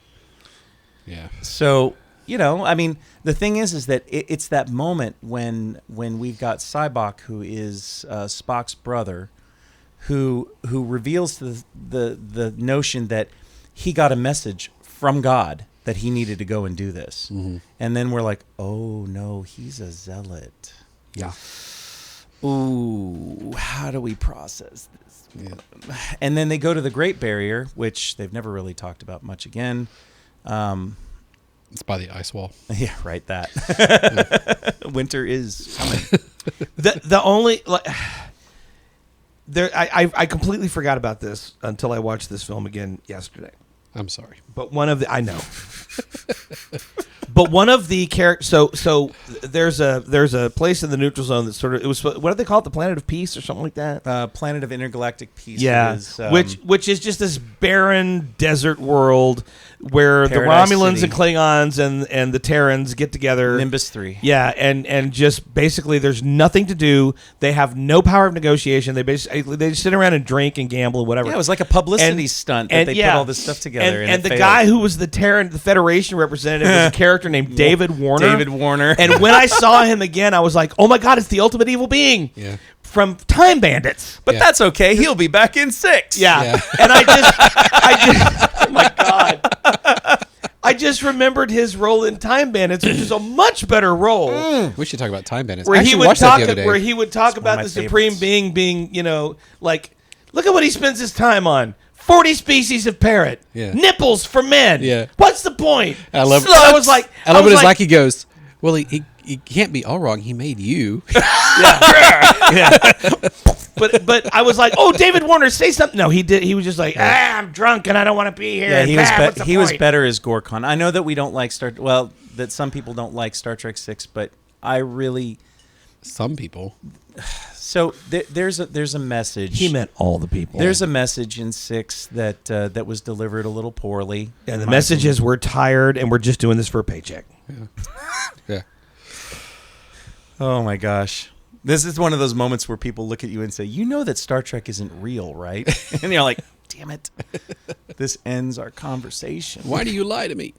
Yeah. So I mean, the thing is that it's that moment when we've got Sybok, who is Spock's brother, who reveals the notion that he got a message from God that he needed to go and do this, and then we're like, oh no, he's a zealot. Yeah. Ooh, how do we process this? Yeah. And then they go to the Great Barrier, which they've never really talked about much again. It's by the ice wall. Yeah, right. That winter is coming. The only I completely forgot about this until I watched this film again yesterday. I'm sorry, but I know. But one of the characters, so there's a place in the neutral zone that sort of, it was, what do they call it, the Planet of Peace or something like that? Planet of Intergalactic Peace. Yeah, is, which is just this barren desert world where Paradise the Romulans City. and Klingons and the Terrans get together. Nimbus 3. Yeah, and just basically there's nothing to do. They have no power of negotiation. They just sit around and drink and gamble and whatever. Yeah, it was like a publicity stunt that they put all this stuff together. And the guy who was the Terran, the Federation representative, was a character named David Warner. David Warner. And when I saw him again, I was like, oh my God, it's the ultimate evil being. Yeah. From Time Bandits. But that's okay. He'll be back in 6. Yeah. And I just, oh my God. I just remembered his role in Time Bandits, which is a much better role. We should talk about Time Bandits. Where I he actually would watched talk, that the other day. where he would talk It's one of about my the supreme favorites. being, like, look at what he spends his time on. 40 species of parrot. Yeah. Nipples for men. Yeah. What's the point? I love. I was like, I love it. It's like he goes, well, he can't be all wrong. He made you. yeah. But I was like, oh, David Warner, say something. No, he did. He was just like, I'm drunk and I don't want to be here. Yeah, he was point? better as Gorkon. I know that we don't like that some people don't like Star Trek 6, but I really. Some people. So there's a message. He meant all the people. There's a message in 6 that was delivered a little poorly. And the message is we're tired and we're just doing this for a paycheck. Yeah. Oh my gosh. This is one of those moments where people look at you and say, you know that Star Trek isn't real, right? And you're like, damn it. This ends our conversation. Why do you lie to me?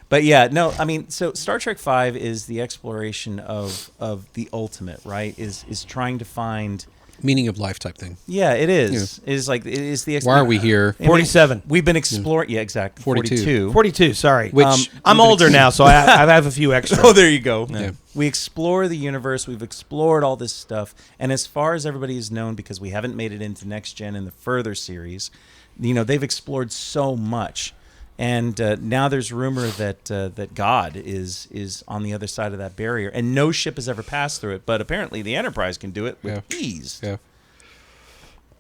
But yeah, no, I mean, so Star Trek V is the exploration of the ultimate, right? Is trying to find Meaning of life type thing. Yeah, it is. It is like it is the. Why are we here? 47. We've been exploring. Yeah, exactly. 42. 42. Sorry. Which I'm older now, so I have a few extra. Oh, there you go. Yeah. We explore the universe. We've explored all this stuff, and as far as everybody is known, because we haven't made it into Next Gen in the further series, they've explored so much. And now there's rumor that God is on the other side of that barrier, and no ship has ever passed through it. But apparently, the Enterprise can do it with ease. Yeah.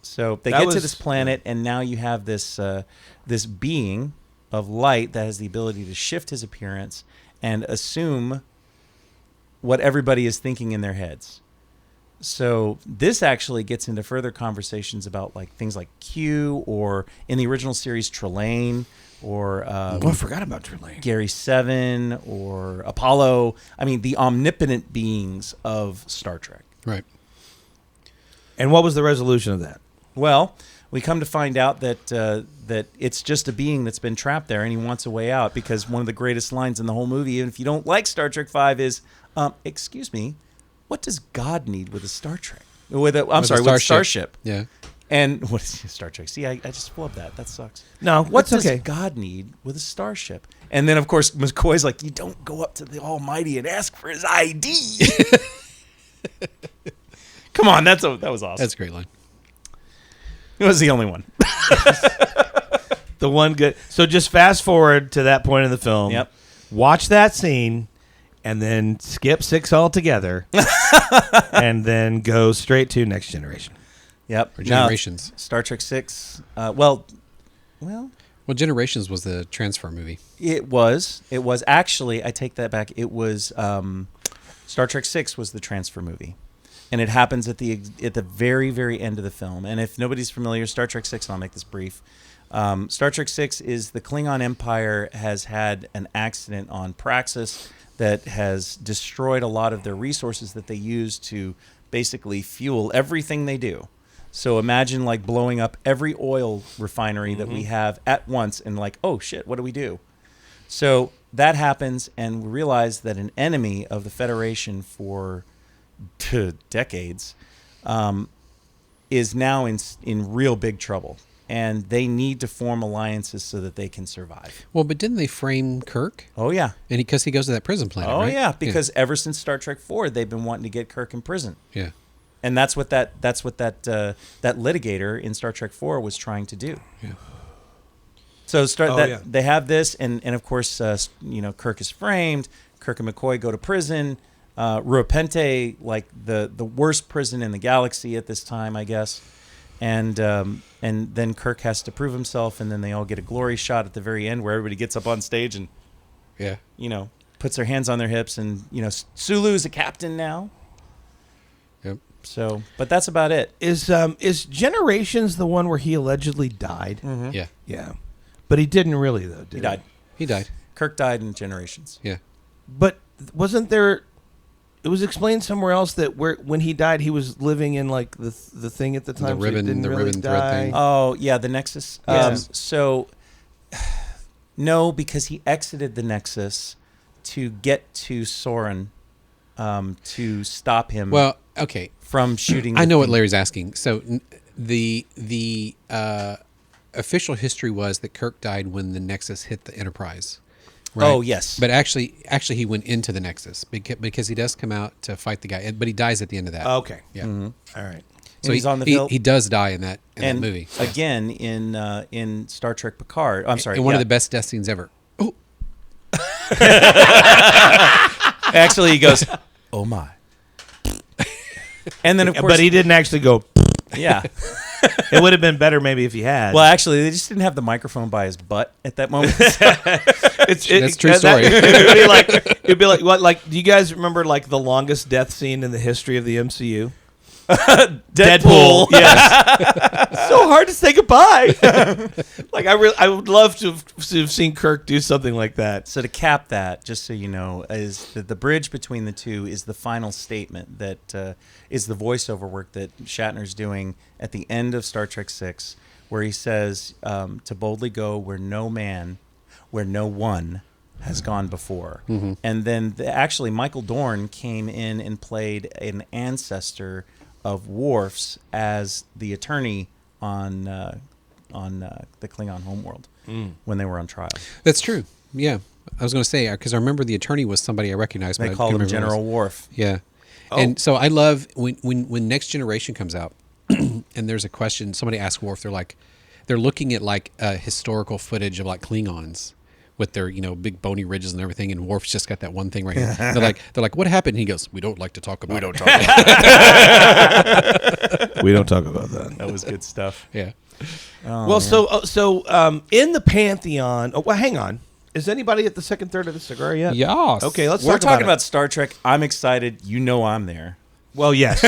So they get to this planet, and now you have this this being of light that has the ability to shift his appearance and assume what everybody is thinking in their heads. So this actually gets into further conversations about like things like Q, or in the original series Trelane, or I forgot about Trelane. Gary Seven, or Apollo. I mean, the omnipotent beings of Star Trek. Right. And what was the resolution of that? Well, we come to find out that that it's just a being that's been trapped there, and he wants a way out, because one of the greatest lines in the whole movie, even if you don't like Star Trek V, is, excuse me, what does God need with a Star Trek? With a starship. Yeah. And what is Star Trek? See, I just flubbed that. That sucks. No, What does okay. God need with a starship? And then, of course, McCoy's like, you don't go up to the Almighty and ask for his ID. Come on, that was awesome. That's a great line. It was the only one. The one good. So just fast forward to that point in the film. Yep. Watch that scene, and then skip 6 altogether, and then go straight to Next Generation. Yep. Or Generations. No, Star Trek 6. Well, Well, Generations was the transfer movie. it was. It was actually. I take that back. It was. Star Trek 6 was the transfer movie, and it happens at the very, very end of the film. And if nobody's familiar, Star Trek 6, and I'll make this brief. Star Trek 6 is the Klingon Empire has had an accident on Praxis that has destroyed a lot of their resources that they use to basically fuel everything they do. So imagine like blowing up every oil refinery that we have at once, and like, oh shit, what do we do? So that happens, and we realize that an enemy of the Federation for decades is now in real big trouble, and they need to form alliances so that they can survive. Well, but didn't they frame Kirk? Oh yeah. And because he goes to that prison planet, Oh right? yeah, because ever since Star Trek 4, they've been wanting to get Kirk in prison. Yeah. And that's what that litigator in Star Trek 4 was trying to do. Yeah. So yeah. they have this, and of course, Kirk is framed. Kirk and McCoy go to prison. Ruapente, like the worst prison in the galaxy at this time, I guess. And then Kirk has to prove himself, and then they all get a glory shot at the very end where everybody gets up on stage and Yeah. puts their hands on their hips, and Sulu's a captain now. Yep. So, but that's about it. Is Generations the one where he allegedly died? Mm-hmm. Yeah. Yeah. But he didn't really, though, did he? He died. He died. Kirk died in Generations. Yeah. But wasn't there... It was explained somewhere else that when he died, he was living in like the thing at the time. ribbon- so he didn't the really ribbon thread die. thing. Oh, yeah, the Nexus. Yes. So, no, because he exited the Nexus to get to Soren to stop him Well, okay. from shooting. I the know what thing. Larry's asking. So the official history was that Kirk died when the Nexus hit the Enterprise. Right? Oh, yes. But actually, he went into the Nexus because he does come out to fight the guy, but he dies at the end of that. Okay. Yeah. All right. So he's on the he does die in that and movie. again in Star Trek Picard. I'm sorry. And one yeah. of the best death scenes ever. Oh, Actually, he goes, "Oh my!" And then of course, But he didn't actually go... yeah. It would have been better maybe if he had. Well, actually, they just didn't have the microphone by his butt at that moment. That's a true story. It'd be like what? Like, do you guys remember like the longest death scene in the history of the MCU? Deadpool. Yes. So hard to say goodbye. Like I would love to have seen Kirk do something like that. So to cap that, just so you know, is that the bridge between the two is the final statement that is the voiceover work that Shatner's doing at the end of Star Trek VI, where he says to boldly go where no one has gone before. Mm-hmm. And then actually Michael Dorn came in and played an ancestor of Worf's as the attorney on the Klingon homeworld when they were on trial. that's true. Yeah, I was going to say because I remember the attorney was somebody I recognized. They but I called couldn't him remember who it General Worf. was. Yeah, Oh. and so I love when Next Generation comes out, and there's a question. Somebody asks Worf. They're looking at like historical footage of like Klingons with their big bony ridges and everything, and Worf's just got that one thing right here. They're like, what happened? And he goes, we don't like to talk about. We don't talk. We don't talk about that. That was good stuff. Yeah. Oh, Well, man. so in the pantheon. Oh, well, hang on. Is anybody at the second third of the cigar yet? Yes. Okay, let's We're talk talking about about Star Trek. I'm excited. You know I'm there. Well, yes.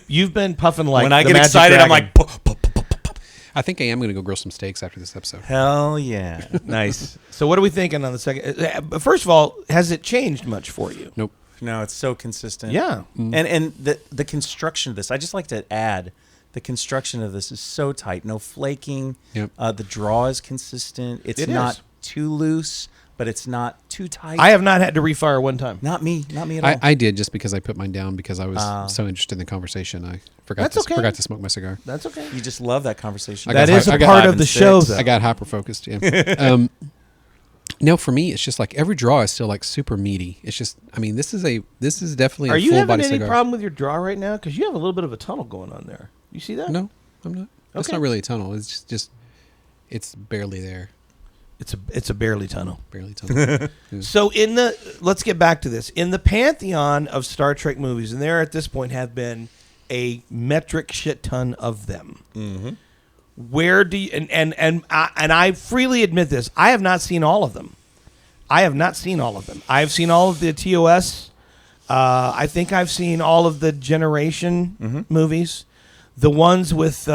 You've been puffing like when I the get Magic excited, I'm Dragon. like, "Puh, puh, puh, puh, puh, puh." I think I am going to go grill some steaks after this episode. Hell yeah. Nice. So what are we thinking on the second? But first of all, has it changed much for you? Nope. No, it's so consistent. Yeah. And the construction of this, I just like to add, the construction of this is so tight. No flaking. Yep. The draw is consistent. It's It not is. too loose, but it's not too tight. I have not had to refire one time. Not me at all. I did just because I put mine down because I was so interested in the conversation. I forgot That's to, okay. forgot to smoke my cigar. That's okay. You just love that conversation. That is a part of the show, though. I got hyper focused. Yeah. No, for me, it's just like every draw is still like super meaty. It's just, I mean, this is definitely Are a you full having body any cigar. problem with your draw right now? Because you have a little bit of a tunnel going on there. You see that? No, I'm not. It's Okay. not really a tunnel. It's just it's barely there. It's a barely tunnel. Barely tunnel. Yeah. So let's get back to this. In the pantheon of Star Trek movies, and there at this point have been a metric shit ton of them. Mm-hmm. Where do you and I freely admit this, I have not seen all of them. I have not seen all of them. I've seen all of the TOS. I think I've seen all of the Generation movies. The ones with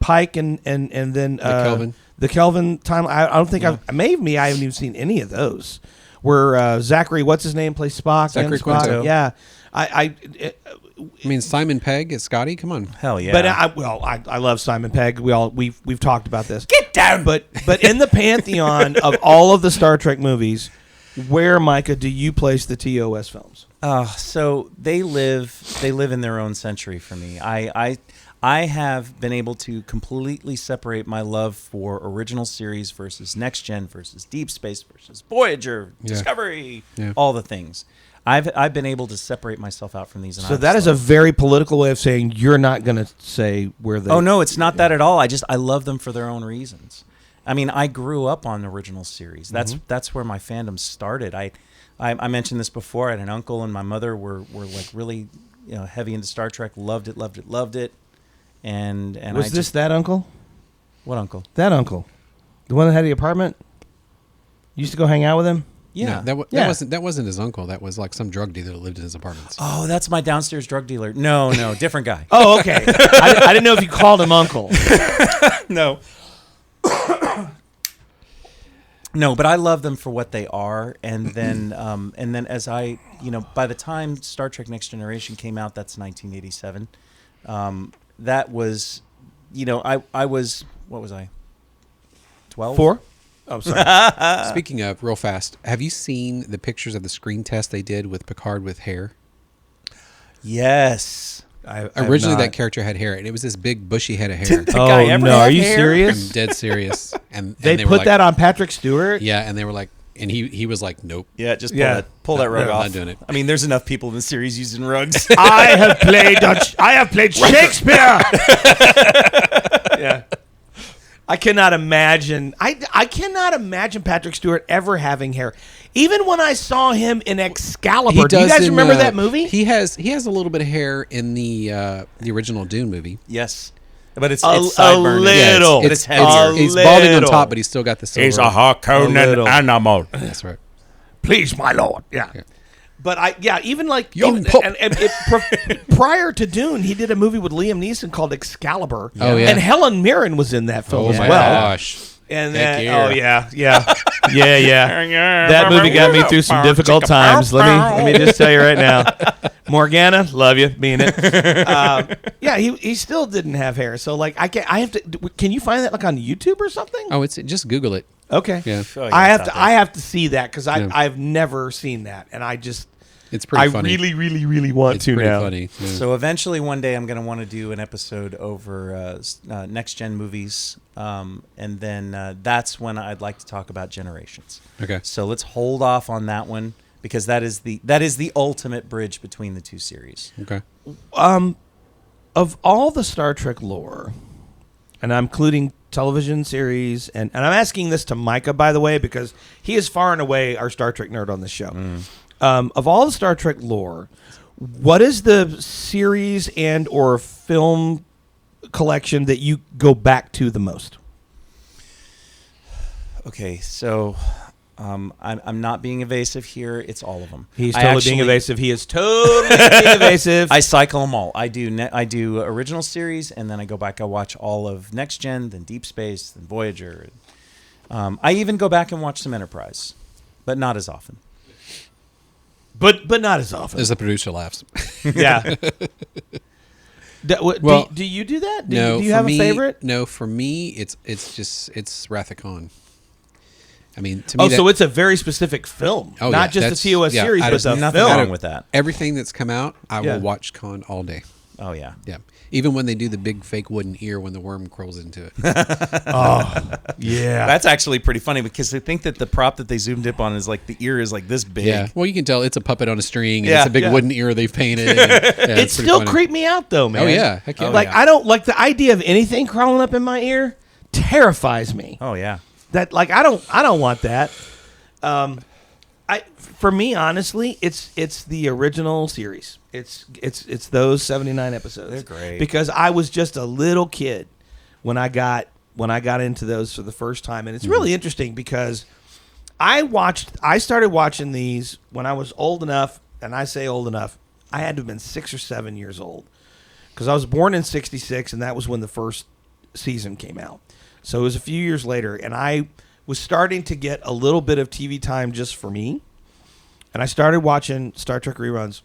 Pike and then Kelvin. The Kelvin time. I don't think I haven't even seen any of those. Where Zachary, what's his name, plays Spock. Zachary and Spock. Quinto. Yeah, I mean, Simon Pegg as Scotty. Come on. Hell yeah. But I love Simon Pegg. We've talked about this. Get down. But in the pantheon of all of the Star Trek movies, where, Micah, do you place the TOS films? So they live in their own century for me. I have been able to completely separate my love for original series versus Next Gen versus Deep Space versus Voyager, Discovery, all the things. I've been able to separate myself out from these. And So that is a very political way of saying you're not going to say where they... Oh, no, it's not that at all. I love them for their own reasons. I mean, I grew up on original series. That's where my fandom started. I mentioned this before. I had an uncle and my mother were like really heavy into Star Trek. Loved it. And Was this that uncle? What uncle? That uncle. The one that had the apartment? You used to go hang out with him? Yeah. No, Yeah. that wasn't his uncle. That was like some drug dealer that lived in his apartments. Oh, that's my downstairs drug dealer. No, different guy. Oh, okay. I didn't know if you called him uncle. No. No, but I love them for what they are, and then as I, by the time Star Trek Next Generation came out, that's 1987. That was, I was, what was I? 12? 4? Oh, sorry. Speaking of, real fast, have you seen the pictures of the screen test they did with Picard with hair? Yes. Originally, that character had hair, and it was this big bushy head of hair. Didn't the guy ever no, have are you hair? serious? I'm dead serious. And They were put like, that on Patrick Stewart? Yeah, and they were like, and he was like, nope. Yeah, just Yeah. pull that rug No, off. not doing it. I mean, there's enough people in the series using rugs. I have played Shakespeare. Yeah. I cannot imagine. I cannot imagine Patrick Stewart ever having hair. Even when I saw him in Excalibur. Do you guys remember that movie? He has a little bit of hair in the original Dune movie. Yes, but it's A sideburns. little. But it's It's heavier. he's balding on little. top, but he's still got the silver. little. animal. That's right. Please, my lord. Yeah. But even like Young even, pup. prior to Dune, he did a movie with Liam Neeson called Excalibur. Oh, yeah. And Helen Mirren was in that film Oh as my well. gosh. And Heck then, yeah. yeah. That movie got me through some difficult times. Let me just tell you right now, Morgana, love you, mean it. He still didn't have hair. So like, can you find that like on YouTube or something? Oh, it's just Google it. Okay. Yeah. Oh, yeah, I it's out there. have to see that because Yeah. I've never seen that, and It's pretty I funny. really want It's to pretty now. funny. Yeah. So eventually, one day, I'm going to want to do an episode over next gen movies, and then that's when I'd like to talk about Generations. Okay. So let's hold off on that one because that is the ultimate bridge between the two series. Okay. Of all the Star Trek lore, and I'm including television series, and I'm asking this to Micah, by the way, because he is far and away our Star Trek nerd on this show. Of all the Star Trek lore, what is the series and or film collection that you go back to the most? Okay, so I'm not being evasive here. It's all of them. He's totally being evasive. He is totally being evasive. I cycle them all. I do original series, and then I go back. I watch all of Next Gen, then Deep Space, then Voyager. I even go back and watch some Enterprise, but not as often. But not as often. As the producer laughs. Yeah. Well, do you do that? No. Do you have a favorite? No, for me, it's Wrath of Khan. I mean, to me, so it's a very specific film, not just the TOS series, but the nothing film. wrong with that. Everything that's come out, I will watch Khan all day. Oh yeah, Yeah. Even when they do the big fake wooden ear when the worm crawls into it. Yeah. That's actually pretty funny because they think that the prop that they zoomed up on is like the ear is like this big. Yeah. Well, you can tell it's a puppet on a string, and Yeah, it's a big yeah. wooden ear they've painted. And, It still creeped me out though, man. Oh yeah, heck yeah. Like I don't like the idea of anything crawling up in my ear. Terrifies me. Oh yeah. That like I don't want that. For me, honestly, it's the original series. It's those 79 episodes. They're great. Because I was just a little kid when I got into those for the first time, and it's really interesting because I started watching these when I was old enough, and I say old enough, I had to have been 6 or 7 years old because I was born in '66, and that was when the first season came out. So it was a few years later, and I was starting to get a little bit of TV time just for me, and I started watching Star Trek reruns.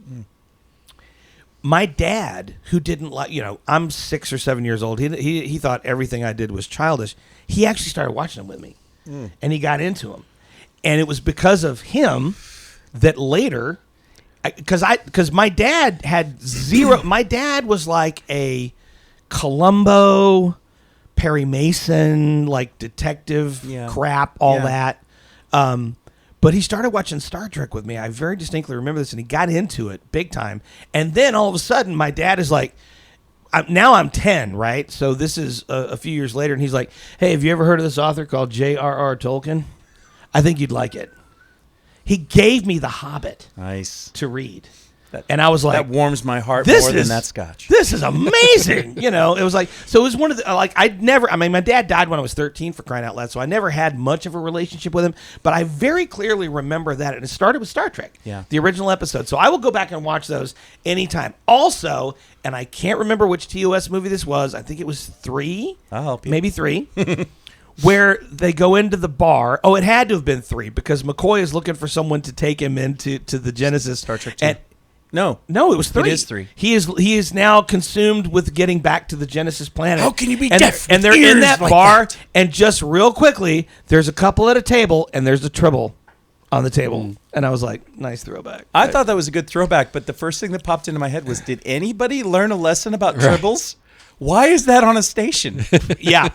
My dad, who didn't like, I'm 6 or 7 years old. He thought everything I did was childish. He actually started watching them with me, and he got into them, and it was because of him that later, because my dad had zero. My dad was like a Columbo, Perry Mason, like detective crap, all that. But he started watching Star Trek with me. I very distinctly remember this, and he got into it big time. And then all of a sudden, my dad is like, now I'm 10, right? So this is a few years later, and he's like, hey, have you ever heard of this author called J.R.R. Tolkien? I think you'd like it. He gave me The Hobbit to read. And I was like, that warms my heart more than that scotch. This is amazing. It was like, so it was one of the, like, my dad died when I was 13 for crying out loud. So I never had much of a relationship with him, but I very clearly remember that. And it started with Star Trek, the original episode. So I will go back and watch those anytime. Also, and I can't remember which TOS movie this was. I think it was 3. I'll help you. Maybe 3. Where they go into the bar. Oh, it had to have been 3 because McCoy is looking for someone to take him into the Genesis. Star Trek 2. No, it was 3. It is 3. He is now consumed with getting back to the Genesis planet. How can you be deaf? And they're with in ears that like bar, that? and just real quickly, there's a couple at a table, and there's a tribble on the table, and I was like, nice throwback. I thought that was a good throwback, but the first thing that popped into my head was, did anybody learn a lesson about tribbles? Why is that on a station? Yeah.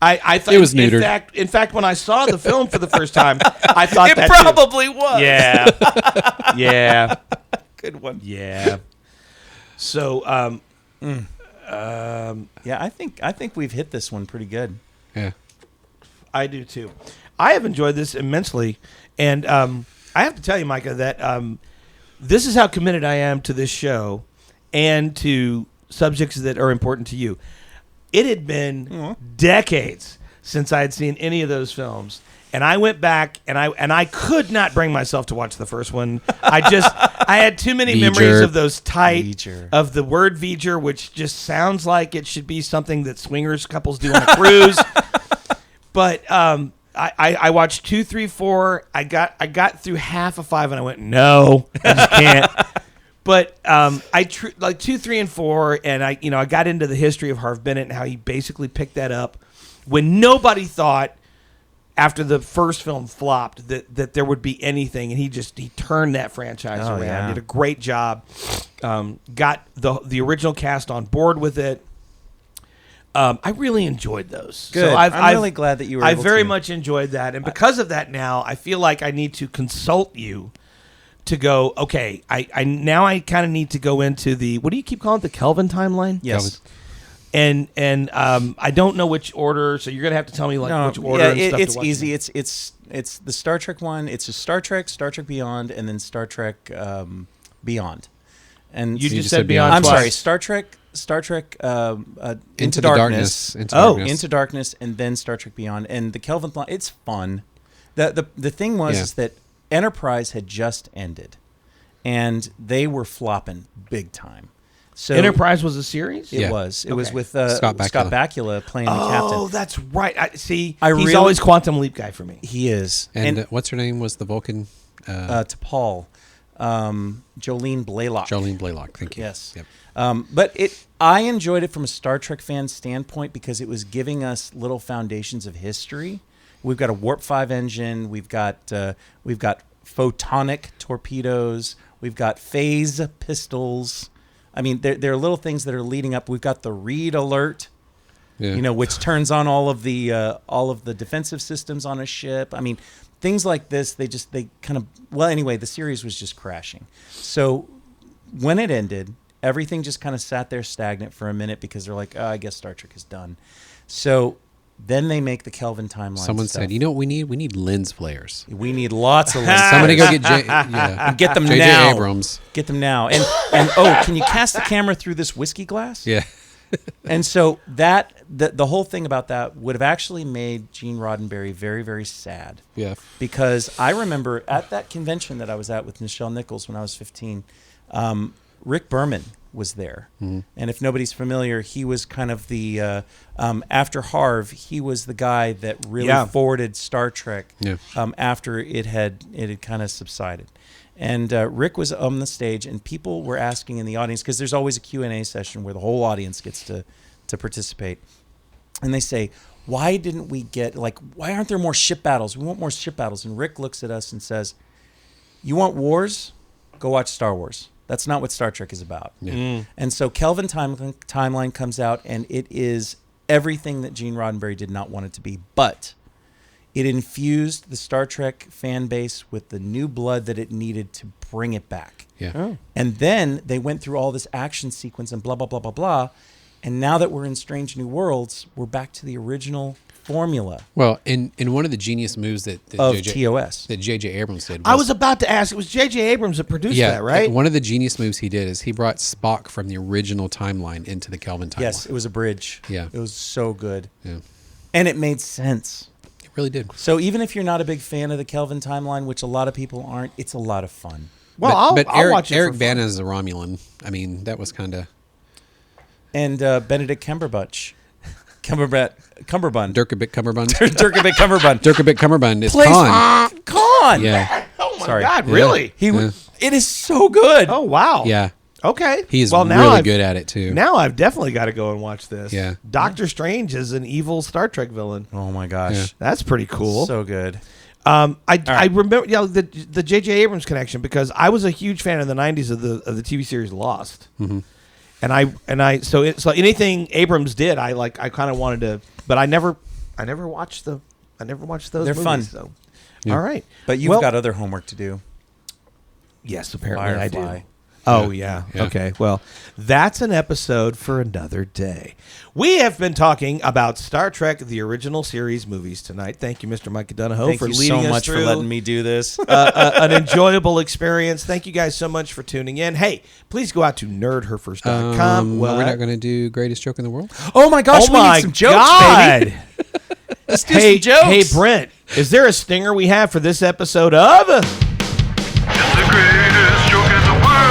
I thought It was neutered. In fact, when I saw the film for the first time, I thought It that probably was. Yeah. Good one. Yeah. So, Yeah, I think we've hit this one pretty good. Yeah. I do too. I have enjoyed this immensely, and I have to tell you, Micah, that this is how committed I am to this show and to subjects that are important to you. It had been decades since I had seen any of those films. And I went back, and I could not bring myself to watch the first one. I had too many memories of those of the word V'ger, which just sounds like it should be something that swingers couples do on a cruise. But I watched 2, 3, 4. I got through half of 5, and I went, no, I just can't. But like 2, 3, and 4, and I got into the history of Harv Bennett and how he basically picked that up when nobody thought, after the first film flopped, that there would be anything, and he turned that franchise around. Yeah. Did a great job. Got the original cast on board with it. I really enjoyed those. Good. So I'm really glad that you were I able very to. much enjoyed that, and because of that, now I feel like I need to consult you to go. Okay, I kind of need to go into the, what do you keep calling it, the Kelvin timeline? Yes. And I don't know which order, so you're gonna have to tell me which order. And stuff it's to watch. easy. It's the Star Trek one. It's a Star Trek Beyond, and then Star Trek Beyond. And You So just said Beyond. I'm twice. sorry, Star Trek Into the darkness. Into Darkness, and then Star Trek Beyond, and the Kelvin line. It's fun. The thing was Yeah. is that Enterprise had just ended, and they were flopping big time. So Enterprise was a series? It Yeah. was. It was Okay. with Scott Bakula playing the captain. Oh, that's right. He's really- always Quantum Leap guy for me. He is. And what's her name was the Vulcan? To Paul, Jolene Blaylock. Jolene Blaylock. Thank you. Yes. Yep. But I enjoyed it from a Star Trek fan standpoint because it was giving us little foundations of history. We've got a Warp 5 engine. We've got photonic torpedoes. We've got phase pistols. I mean, there are little things that are leading up. We've got the read alert, Yeah. which turns on all of the defensive systems on a ship. I mean, things like this. They kind of anyway. The series was just crashing. So when it ended, everything just kind of sat there stagnant for a minute because they're like, I guess Star Trek is done. So then they make the Kelvin timeline. Someone stuff. said, you know what we need? We need lens flares. We need lots of lenses. Somebody go get yeah. Get them J.J. now. Abrams. Get them now. And can you cast the camera through this whiskey glass? Yeah. And so the whole thing about that would have actually made Gene Roddenberry very, very sad. Yeah. Because I remember at that convention that I was at with Nichelle Nichols when I was 15, Rick Berman was there. Mm-hmm. And if nobody's familiar, he was kind of the, after Harv, he was the guy that really forwarded Star Trek after it had kind of subsided. And Rick was on the stage, and people were asking in the audience, because there's always a Q&A session where the whole audience gets to participate. And they say, why didn't we get, why aren't there more ship battles? We want more ship battles. And Rick looks at us and says, you want wars? Go watch Star Wars. That's not what Star Trek is about. Yeah. And so Kelvin Timeline comes out, and it is everything that Gene Roddenberry did not want it to be. But it infused the Star Trek fan base with the new blood that it needed to bring it back. Yeah. Oh. And then they went through all this action sequence and blah, blah, blah, blah, blah. And now that we're in Strange New Worlds, we're back to the original formula Well, in one of the genius moves that of TOS. that J.J. Abrams did. I was about to ask. It was J.J. Abrams that produced that, right? One of the genius moves he did is he brought Spock from the original timeline into the Kelvin timeline. Yes, it was a bridge. Yeah. It was so good. Yeah. And it made sense. It really did. So even if you're not a big fan of the Kelvin timeline, which a lot of people aren't, it's a lot of fun. Well, but I'll watch it. Eric for Bana fun. as a Romulan. I mean, that was kind of And Benedict Cumberbatch. Cumberbund. Dirkabit Cumberbund. Dirkabit Cumberbund. Dirkabit Cumberbund is Plays Khan. Khan. Yeah. Oh my Sorry. God! Yeah. Really? It is so good. Oh wow! Yeah. Okay. He is now really I've- good at it too. Now I've definitely got to go and watch this. Yeah. Doctor Strange is an evil Star Trek villain. Oh my gosh. Yeah. That's pretty cool. So good. I remember the J.J. Abrams connection because I was a huge fan in the '90s of the TV series Lost, and so anything Abrams did I kind of wanted to, but I never watched those. They're movies, fun. So. Yeah. All right, But you've got other homework to do. yes, apparently I Firefly. do. Oh yeah. Yeah. Okay. Well, that's an episode for another day. We have been talking about Star Trek: The Original Series movies tonight. Thank you, Mr. Mike Donahoe, Thank for you leading so us much through for letting me do this. an enjoyable experience. Thank you guys so much for tuning in. Hey, please go out to nerdherfers.com. We're not going to do greatest joke in the world. Oh my gosh, Oh we my need some jokes, God. baby. Let's do Hey, some jokes. hey, Brent, is there a stinger we have for this episode of? It's the greatest joke in the world.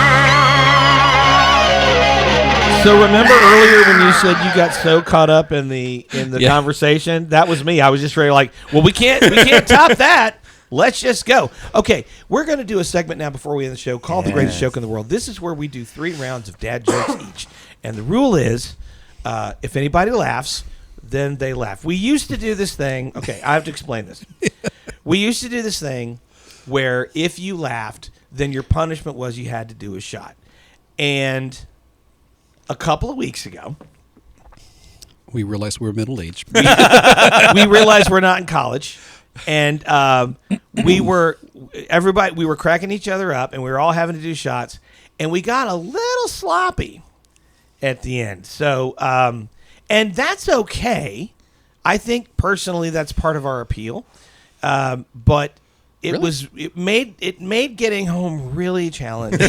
So remember earlier when you said you got so caught up in the conversation? That was me. I was just very well, we can't top that. Let's just go. Okay, we're going to do a segment now before we end the show called The Greatest Joke in the World. This is where we do 3 rounds of dad jokes each. And the rule is, if anybody laughs, then they laugh. We used to do this thing. Okay, I have to explain this. We used to do this thing where if you laughed, then your punishment was you had to do a shot. And a couple of weeks ago, We realized we're middle aged. we realized we're not in college, and we were cracking each other up, and we were all having to do shots, and we got a little sloppy at the end. So, and that's okay. I think personally that's part of our appeal, but it made getting home really challenging.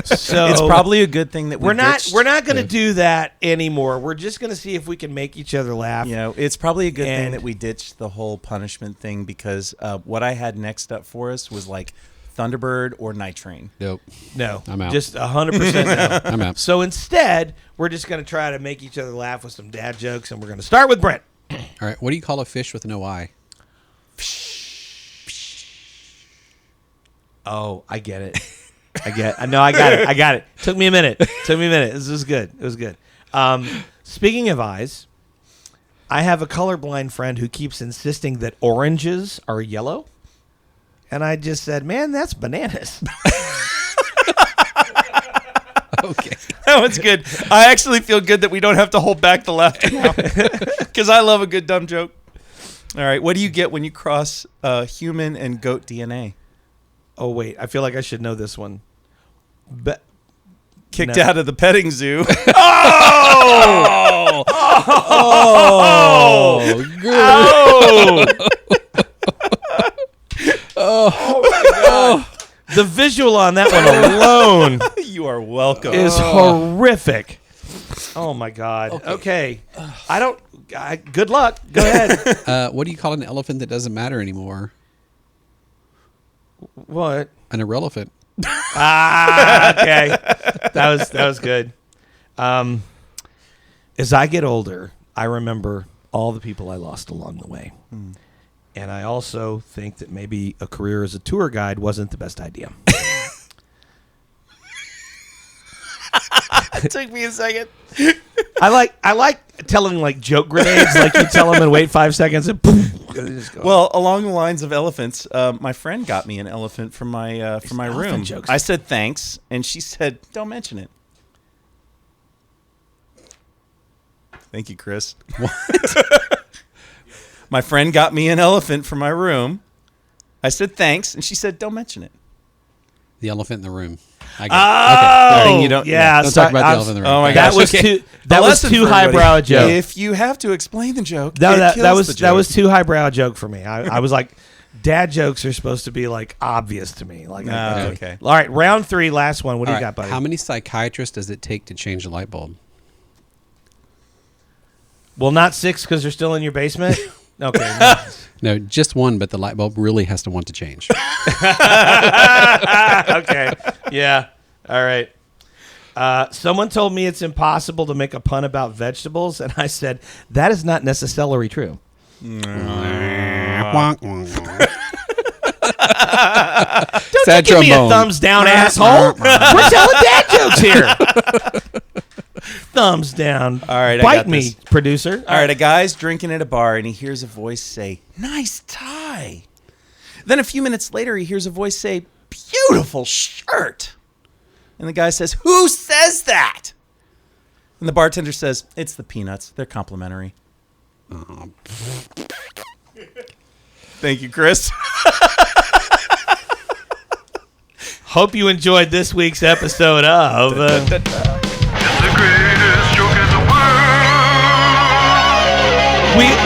So It's probably a good thing that we're not ditched- going to do that anymore. We're just going to see if we can make each other laugh. You know, it's probably a good thing And- that we ditched the whole punishment thing because what I had next up for us was like Thunderbird or Night Train. Nope. No, I'm out. just 100% no. I'm out. So instead, we're just going to try to make each other laugh with some dad jokes, and we're going to start with Brent. All right. What do you call a fish with no eye? Oh, I get it. I got it. Took me a minute. This was good. It was good. Speaking of eyes, I have a colorblind friend who keeps insisting that oranges are yellow. And I just said, man, that's bananas. Okay. That one's good. I actually feel good that we don't have to hold back the laughter now because I love a good dumb joke. All right. What do you get when you cross human and goat DNA? Oh, wait. I feel like I should know this one. Kicked No. out of the petting zoo. Oh, good. The visual on that one alone You are welcome. is horrific. Oh, my God. Okay. Good luck. Go ahead. What do you call an elephant that doesn't matter anymore? What? An irrelevant. Okay. That was good. As I get older, I remember all the people I lost along the way. And I also think that maybe a career as a tour guide wasn't the best idea. It took me a second. I like telling like joke grenades, like you tell them and wait 5 seconds and poof, they just go. Well, along the lines of elephants, my friend got me an elephant from my room. elephant jokes. I said thanks, and she said, "Don't mention it." Thank you, Chris. What? My friend got me an elephant from my room. I said thanks, and she said, "Don't mention it." The elephant in the room. I get Oh, it. Thing you don't- yeah. Don't so talk about I the was- elephant in the room. Oh my That gosh. was Okay. too. That A was lesson too for everybody. highbrow a joke. If you have to explain the joke, No, it that kills was the that joke. was too highbrow a joke for me. I was like, dad jokes are supposed to be like obvious to me. Like, Okay. All right, round 3, last one. What do All you right, got, buddy? How many psychiatrists does it take to change a light bulb? Well, not 6 because they're still in your basement. Okay. No. No, just one, but the light bulb really has to want to change. Okay. Yeah. All right. Someone told me it's impossible to make a pun about vegetables, and I said that is not necessarily true. Wonk, wonk. Don't Sad you give me a trombone. thumbs down, asshole. We're telling dad jokes here. Thumbs down. All right, I Bite got me, this. producer. All right, a guy's drinking at a bar and he hears a voice say, "Nice tie." Then a few minutes later, he hears a voice say, "Beautiful shirt." And the guy says, "Who says that?" And the bartender says, "It's the peanuts. They're complimentary." Thank you, Chris. Hope you enjoyed this week's episode of. It's the greatest joke in the world.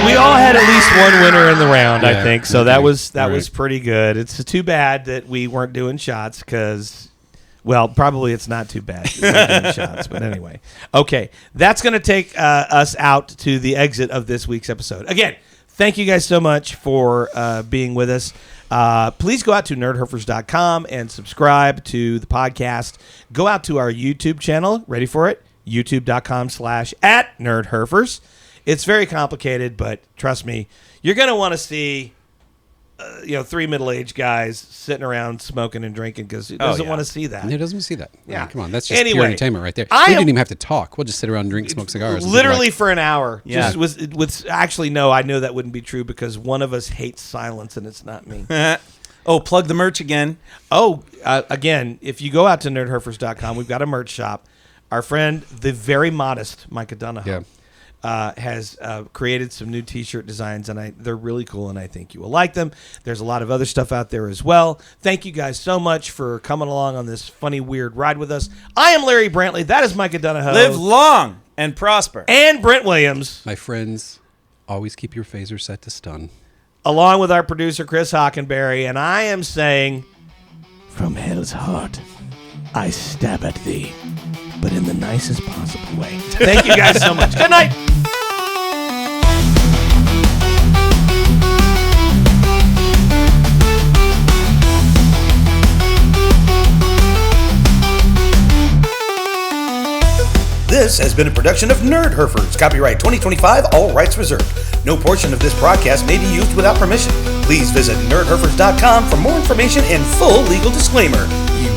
We all had at least one winner in the round, I Yeah, think. So okay. that was Right. pretty good. It's too bad that we weren't doing shots because, well, probably it's not too bad that we're doing shots. But anyway, okay, that's going to take us out to the exit of this week's episode. Again, thank you guys so much for being with us. Please go out to nerdherfers.com and subscribe to the podcast. Go out to our YouTube channel. Ready for it? youtube.com/@nerdherfers. It's very complicated, but trust me, you're going to want to see, 3 middle-aged guys sitting around smoking and drinking because who doesn't want to see that? Who doesn't see that? Yeah. Come on, that's just Anyway, pure entertainment right there. I We am- didn't even have to talk. We'll just sit around and drink, smoke cigars. and Literally be like, for an hour. Yeah. Just was actually, no, I know that wouldn't be true because one of us hates silence and it's not me. Oh, plug the merch again. Oh, again, if you go out to nerdherfers.com, we've got a merch shop. Our friend, the very modest Micah Donahoe, has created some new T-shirt designs, and they're really cool, and I think you will like them. There's a lot of other stuff out there as well. Thank you guys so much for coming along on this funny, weird ride with us. I am Larry Brantley. That is Micah Donahoe. Live long and prosper. And Brent Williams. my friends, always keep your phaser set to stun. along with our producer, Chris Hockenberry, and I am saying, from hell's heart, I stab at thee, but in the nicest possible way. Thank you guys so much. Good night. This has been a production of Nerdherfers. Copyright 2025, all rights reserved. No portion of this broadcast may be used without permission. Please visit nerdherfers.com for more information and full legal disclaimer. You